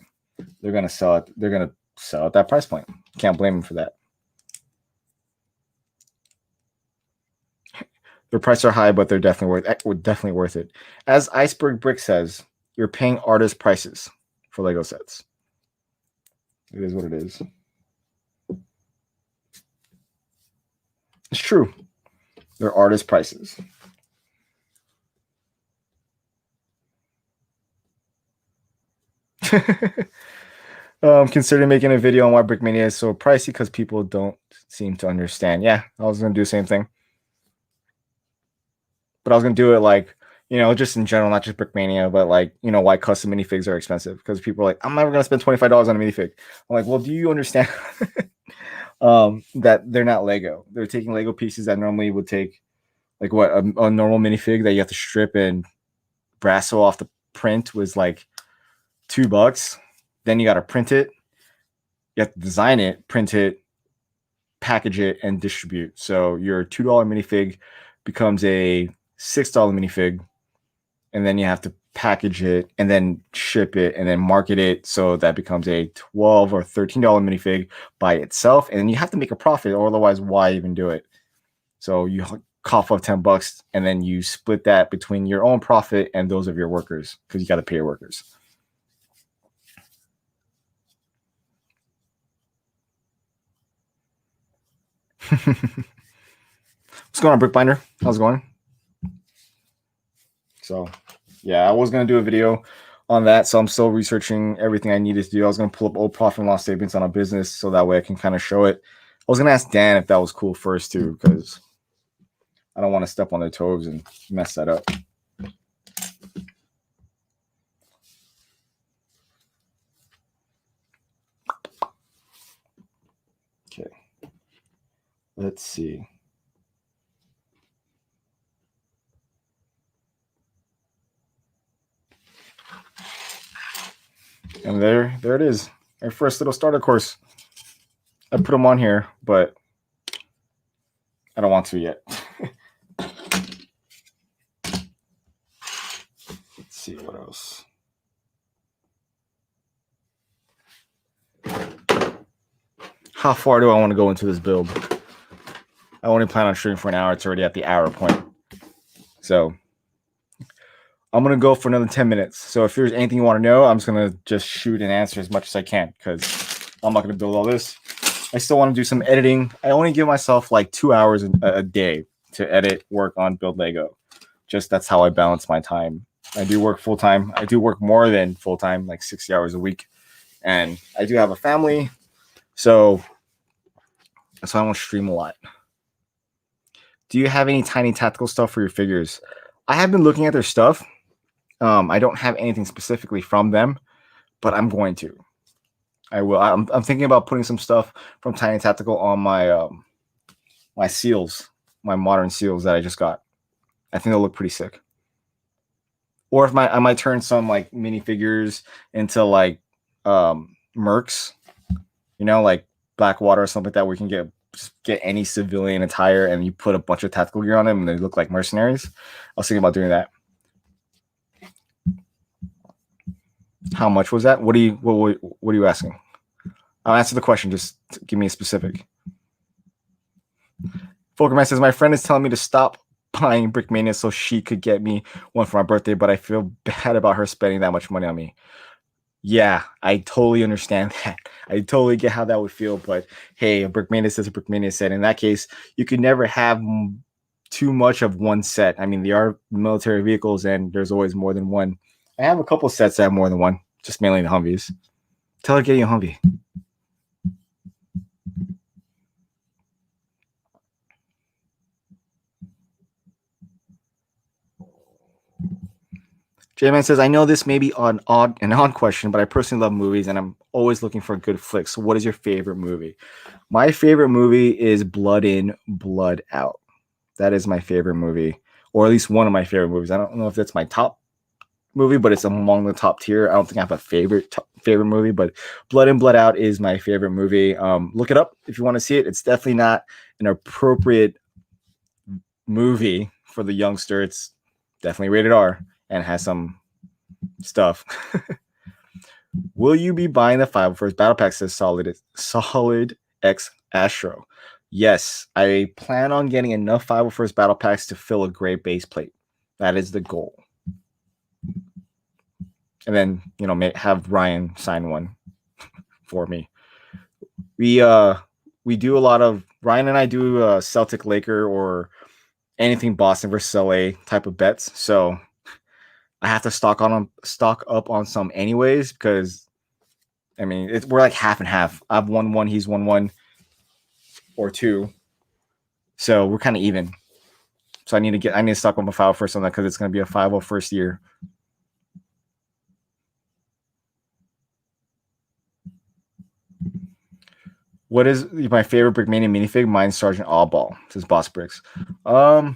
they're gonna sell it. They're gonna sell at that price point. Can't blame them for that. Their prices are high, but they're definitely worth it. As Iceberg Brick says, you're paying artist prices for Lego sets. It is what it is. It's true. They're artist prices. Considering making a video on why Brickmania is so pricey because people don't seem to understand. Yeah, I was gonna do the same thing, but I was gonna do it like, you know, just in general, not just Brickmania, but like, you know, why custom minifigs are expensive, because people are like, I'm never gonna spend $25 on a minifig. I'm like, well, do you understand that they're not Lego? They're taking Lego pieces that normally would take like what a normal minifig that you have to strip and brasso off the print was like $2. Then you got to print it, you have to design it, print it, package it, and distribute. So your $2 minifig becomes a $6 minifig, and then you have to package it and then ship it and then market it, so that becomes a $12 or $13 minifig by itself, and then you have to make a profit, or otherwise why even do it? So you cough up $10 and then you split that between your own profit and those of your workers, because you got to pay your workers. What's going on, Brickbinder? How's it going? So, yeah, I was going to do a video on that, so I'm still researching everything I needed to do. I was going to pull up old profit and loss statements on a business, so that way I can kind of show it. I was going to ask Dan if that was cool first, too, because I don't want to step on their toes and mess that up. Okay. Let's see. And there it is. Our first little starter course. I put them on here, but I don't want to yet. Let's see what else. How far do I want to go into this build? I only plan on shooting for an hour. It's already at the hour point. So I'm going to go for another 10 minutes. So if there's anything you want to know, I'm just going to just shoot and answer as much as I can, because I'm not going to build all this. I still want to do some editing. I only give myself like 2 hours a day to edit, work on, build Lego. Just that's how I balance my time. I do work full time. I do work more than full time, like 60 hours a week. And I do have a family. So that's why I want to stream a lot. Do you have any tiny tactical stuff for your figures? I have been looking at their stuff. I don't have anything specifically from them, but I'm going to. I will. I'm thinking about putting some stuff from Tiny Tactical on my my seals, my modern seals that I just got. I think they'll look pretty sick. Or if I might turn some like minifigures into like mercs, you know, like Blackwater or something like that, where you can get just get any civilian attire and you put a bunch of tactical gear on them and they look like mercenaries. I was thinking about doing that. How much was that? What are you asking? I'll answer the question. Just give me a specific. Falcon says, my friend is telling me to stop buying Brickmania so she could get me one for my birthday, but I feel bad about her spending that much money on me. Yeah, I totally understand that. I totally get how that would feel, but hey, a Brickmania says a Brickmania set. In that case, you could never have too much of one set. I mean, they are military vehicles, and there's always more than one. I have a couple sets that have more than one, just mainly the Humvees. Tell her to get you a Humvee. J-Man says, I know this may be an odd question, but I personally love movies and I'm always looking for a good flick. So what is your favorite movie? My favorite movie is Blood In, Blood Out. That is my favorite movie, or at least one of my favorite movies. I don't know if that's my top movie, but it's among the top tier. I don't think I have a favorite movie, but Blood In, Blood Out is my favorite movie. Look it up if you want to see it. It's definitely not an appropriate movie for the youngster. It's definitely rated R and has some stuff. Will you be buying the 501st Battle Pack? Says Solid X Astro. Yes, I plan on getting enough 501st Battle Packs to fill a gray base plate. That is the goal. And then, have Ryan sign one for me. We do a lot of, Ryan and I do Celtic Laker or anything Boston versus LA type of bets. So I have to stock up on some anyways, because I mean, we're like half and half. I've won one, he's won one or two. So we're kind of even. So I need to stock up a 501st on that because it's going to be a 501st year. What is my favorite Brickmania minifig? Mine's Sergeant Allball, says Boss Bricks. I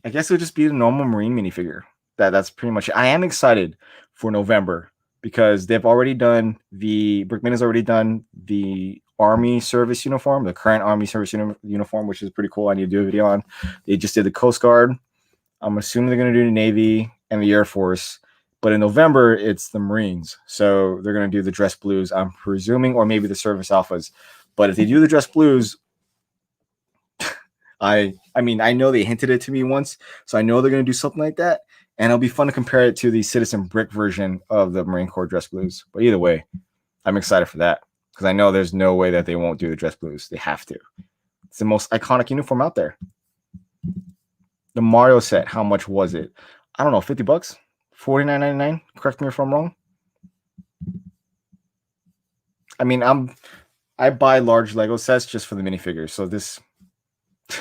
guess it would just be the normal Marine minifigure. That's pretty much it. I am excited for November because they've already done Brickmania's already done the Army service uniform, the current Army service uniform, which is pretty cool. I need to do a video on. They just did the Coast Guard. I'm assuming they're going to do the Navy and the Air Force. But in November, it's the Marines. So they're going to do the dress blues, I'm presuming, or maybe the service alphas. But if they do the dress blues, I mean, I know they hinted it to me once, so I know they're going to do something like that. And it'll be fun to compare it to the Citizen Brick version of the Marine Corps dress blues. But either way, I'm excited for that because I know there's no way that they won't do the dress blues. They have to. It's the most iconic uniform out there. The Mario set, how much was it? I don't know, $50? $49.99? Correct me if I'm wrong. I mean, I buy large Lego sets just for the minifigures. So this,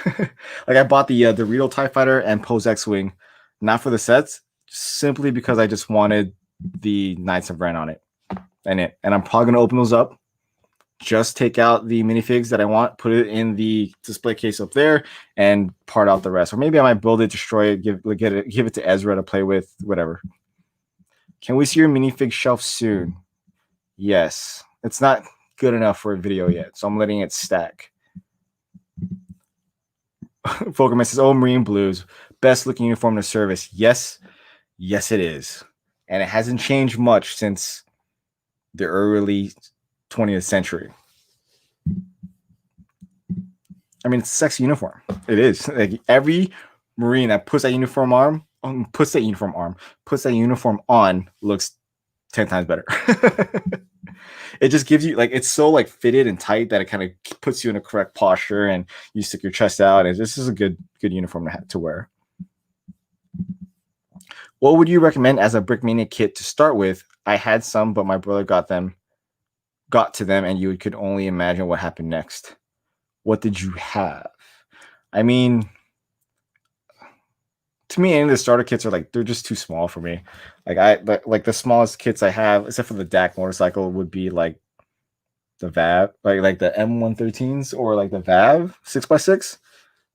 like I bought the Rito TIE Fighter and Pose X-Wing, not for the sets, simply because I just wanted the Knights of Ren on it. And I'm probably gonna open those up, just take out the minifigs that I want, put it in the display case up there, and part out the rest. Or maybe I might build it, destroy it, give it to Ezra to play with, whatever. Can we see your minifig shelf soon? Yes. It's not good enough for a video yet, so I'm letting it stack. Falcon says, oh, Marine Blues, best looking uniform to service. Yes, it is. And it hasn't changed much since the early 20th century. I mean, it's a sexy uniform. It is. Like every Marine that puts that uniform on looks 10 times better. It just gives you, like, it's so like fitted and tight that it kind of puts you in a correct posture and you stick your chest out. And this is a good uniform to wear. What would you recommend as a Brickmania kit to start with? I had some, but my brother got to them, and you could only imagine what happened next. What did you have? I mean, to me, any of the starter kits are like, they're just too small for me. Like the smallest kits I have, except for the DAC motorcycle, would be like the VAV, like the M113s or like the VAV 6x6.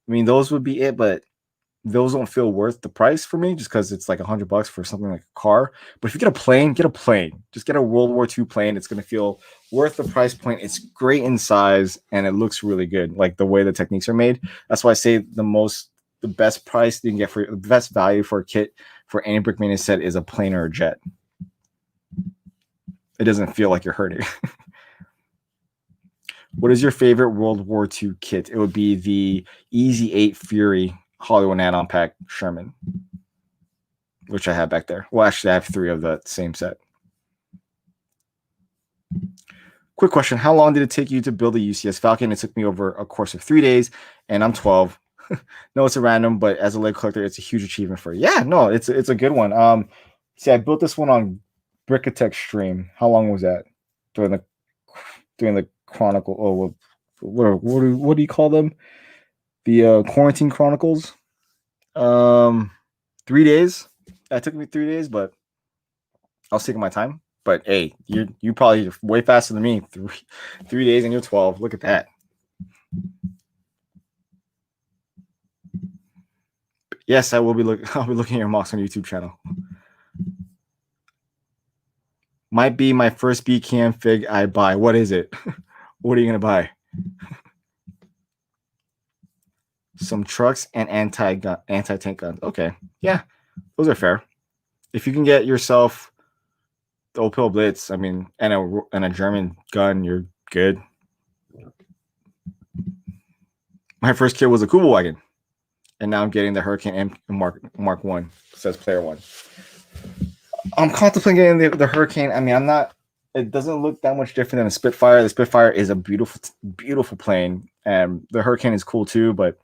I mean, those would be it, but those don't feel worth the price for me just because it's like $100 for something like a car. But if you get a plane, get a plane. Just get a World War II plane. It's going to feel worth the price point. It's great in size and it looks really good. Like the way the techniques are made. That's why I say the best price you can get for the best value for a kit for any Brickmania set is a plane or a jet. It doesn't feel like you're hurting. What is your favorite World War II kit? It would be the Easy 8 Fury Hollywood add-on pack Sherman, which I have back there. Well, actually, I have 3 of the same set. Quick question. How long did it take you to build a UCS Falcon? It took me over a course of 3 days, and I'm 12. No, it's a random, but as a Lego collector, it's a huge achievement for you. Yeah, no, it's a good one. See, I built this one on Brickatech stream. How long was that? During the Chronicle. Oh, what do you call them? The Quarantine Chronicles. 3 days. That took me 3 days, but I was taking my time. But hey, you probably way faster than me. 3 days and you're 12. Look at that. Yes, I will be I'll be looking at your mocks on YouTube channel. Might be my first BKM fig I buy. What is it? What are you gonna buy? Some trucks and anti-tank guns. Okay, yeah, those are fair. If you can get yourself the Opel Blitz, I mean, and a German gun, you're good. My first kit was a Kubelwagen, and now I'm getting the Hurricane M Mark 1. Says player 1. I'm contemplating getting the Hurricane. I mean, I'm not. It doesn't look that much different than a Spitfire. The Spitfire is a beautiful, beautiful plane, and the Hurricane is cool too. But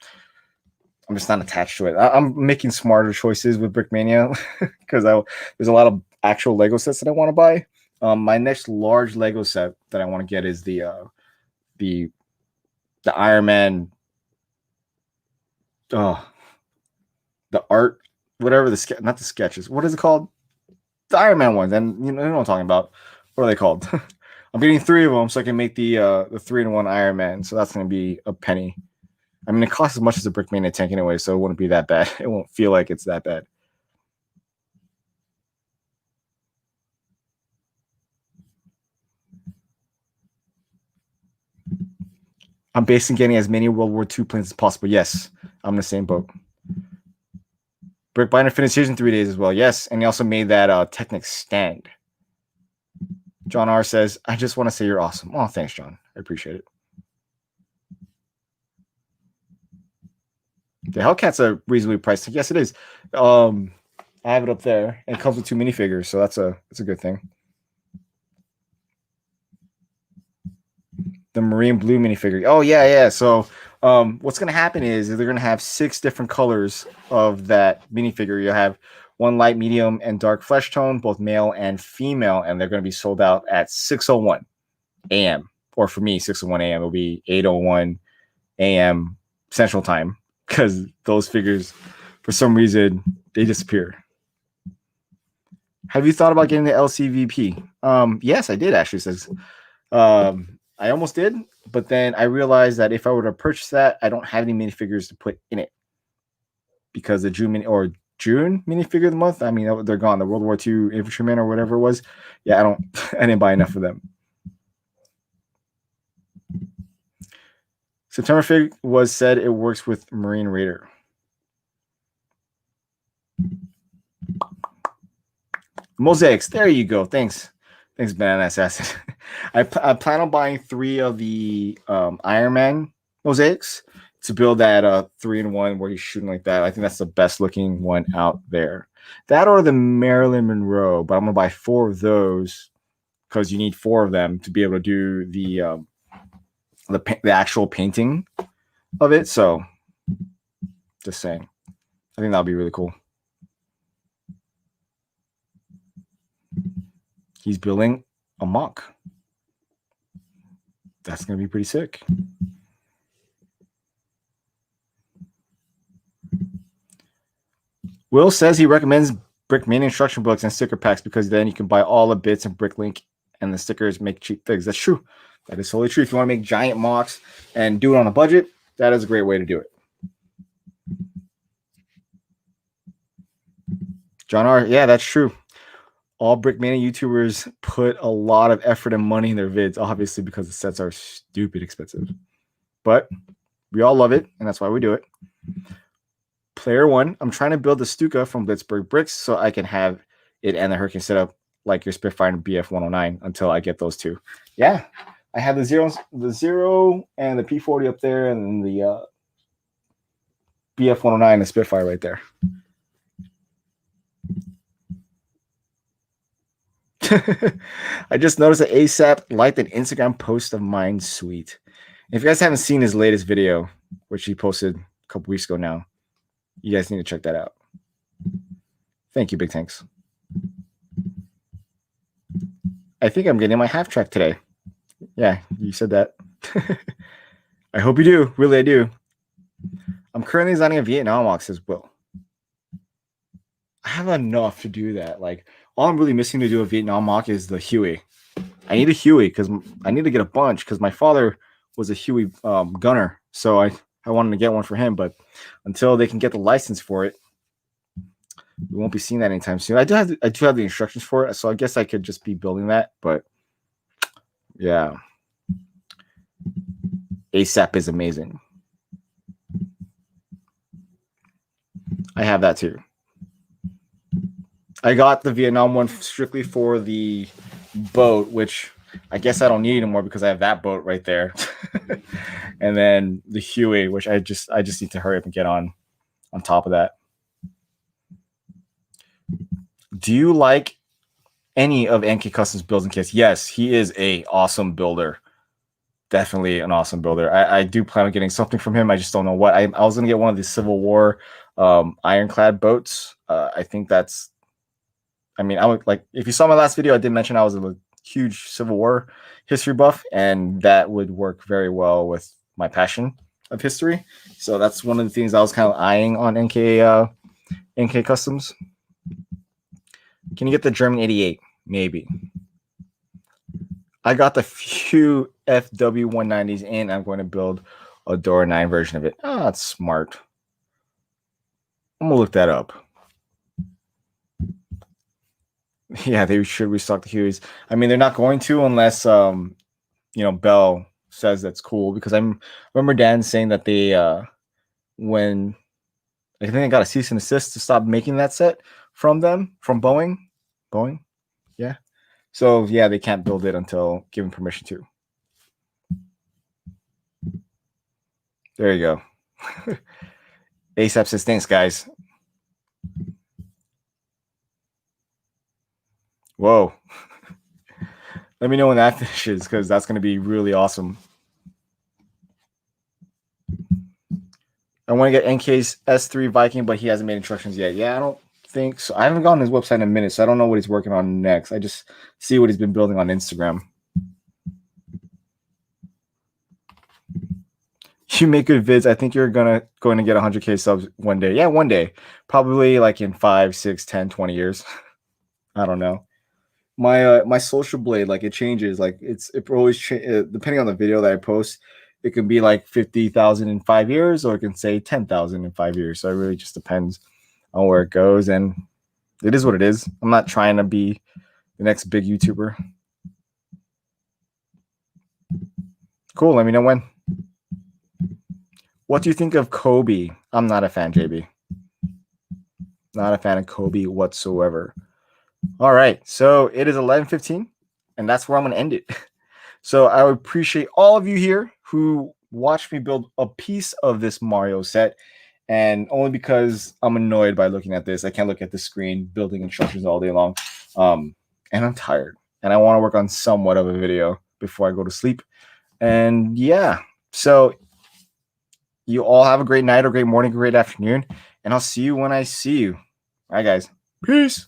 I'm just not attached to it. I'm making smarter choices with Brickmania because there's a lot of actual Lego sets that I want to buy. My next large Lego set that I want to get is the Iron Man. Oh, the art, whatever not the sketches. What is it called? The Iron Man ones. And you know what I'm talking about. What are they called? I'm getting 3 of them so I can make the 3-in-1 Iron Man. So that's going to be a penny. I mean, it costs as much as a Brickmania tank anyway, so it wouldn't be that bad. It won't feel like it's that bad. I'm basing getting as many World War II planes as possible. Yes, I'm in the same boat. Brickbinder finished his in 3 days as well. Yes, and he also made that Technic stand. John R says, I just want to say you're awesome. Oh, thanks, John. I appreciate it. The Hellcat's a reasonably priced. Yes, it is. I have it up there. And it comes with 2 minifigures, so that's a good thing. The Marine Blue minifigure. Oh, yeah. So what's going to happen is they're going to have 6 different colors of that minifigure. You'll have 1 light, medium, and dark flesh tone, both male and female, and they're going to be sold out at 6:01 a.m. Or for me, 6:01 a.m. It'll be 8:01 a.m. Central Time because those figures, for some reason, they disappear. Have you thought about getting the LCVP? Yes, I did actually. Says I almost did, but then I realized that if I were to purchase that, I don't have any minifigures to put in it because the June minifigure of the month. I mean, they're gone. The World War II infantryman or whatever it was. Yeah, I didn't buy enough of them. September fig was said it works with Marine Raider. Mosaics. There you go. Thanks, Banana Assassin. I plan on buying 3 of the Iron Man mosaics to build that 3-in-1 where he's shooting like that. I think that's the best looking one out there. That or the Marilyn Monroe, but I'm gonna buy 4 of those because you need 4 of them to be able to do the actual painting of it. So, just saying, I think that'll be really cool. He's building a mock. That's going to be pretty sick. Will says he recommends Brickmania instruction books and sticker packs because then you can buy all the bits and Bricklink and the stickers make cheap figs. That's true. That is totally true. If you want to make giant mocks and do it on a budget, that is a great way to do it. John R. Yeah, that's true. All Brickmania YouTubers put a lot of effort and money in their vids, obviously because the sets are stupid expensive. But we all love it, and that's why we do it. Player 1, I'm trying to build the Stuka from Blitzburg Bricks so I can have it and the Hurricane set up like your Spitfire and BF-109 until I get those two. Yeah, I have the zero and the P40 up there, and the BF-109 and the Spitfire right there. I just noticed that ASAP liked an Instagram post of mine. Sweet. If you guys haven't seen his latest video, which he posted a couple weeks ago now, you guys need to check that out. Thank you, Big Tanks. I think I'm getting my half track today. Yeah, you said that. I hope you do. Really, I do. I'm currently designing a Vietnam walk, says Will. I have enough to do that. Like, all I'm really missing to do a Vietnam mock is the Huey. I need a Huey because I need to get a bunch because my father was a Huey gunner. So I wanted to get one for him. But until they can get the license for it, we won't be seeing that anytime soon. I do have the instructions for it. So I guess I could just be building that. But yeah. ASAP is amazing. I have that too. I got the Vietnam one strictly for the boat, which I guess I don't need anymore because I have that boat right there. And then the Huey, which I just need to hurry up and get on top of that. Do you like any of NK Customs builds and kits? Yes, he is a awesome builder. Definitely an awesome builder. I do plan on getting something from him. I just don't know what. I was going to get one of the Civil War ironclad boats. I think that's, I mean, I would like, if you saw my last video, I did mention I was a huge Civil War history buff, and that would work very well with my passion of history. So that's one of the things I was kind of eyeing on NK Customs. Can you get the German 88? Maybe. I got the few FW190s and I'm going to build a Dora 9 version of it. Oh, that's smart. I'm going to look that up. Yeah, they should restock the Hueys. I mean, they're not going to unless, Bell says that's cool. Because I remember Dan saying that they, when I think they got a cease and desist to stop making that set from them, from Boeing. Yeah. So, yeah, they can't build it until given permission to. There you go. ASAP says, thanks, guys. Whoa. Let me know when that finishes because that's going to be really awesome. I want to get NK's S3 Viking, but he hasn't made instructions yet. Yeah, I don't think so. I haven't gone on his website in a minute, so I don't know what he's working on next. I just see what he's been building on Instagram. You make good vids. I think you're going to get 100K subs one day. Yeah, one day. Probably like in 5, 6, 10, 20 years. I don't know. My social blade, like, it changes. Like, it always depending on the video that I post. It can be like 50,000 in 5 years, or it can say 10,000 in 5 years. So it really just depends on where it goes, and it is what it is. I'm not trying to be the next big YouTuber. Cool. Let me know when. What do you think of Kobe? I'm not a fan, JB. Not a fan of Kobe whatsoever. All right. So it is 11:15, and that's where I'm going to end it. So I would appreciate all of you here who watched me build a piece of this Mario set, and only because I'm annoyed by looking at this. I can't look at the screen building instructions all day long, and I'm tired, and I want to work on somewhat of a video before I go to sleep. And yeah, so you all have a great night or great morning, great afternoon, and I'll see you when I see you. All right, guys. Peace.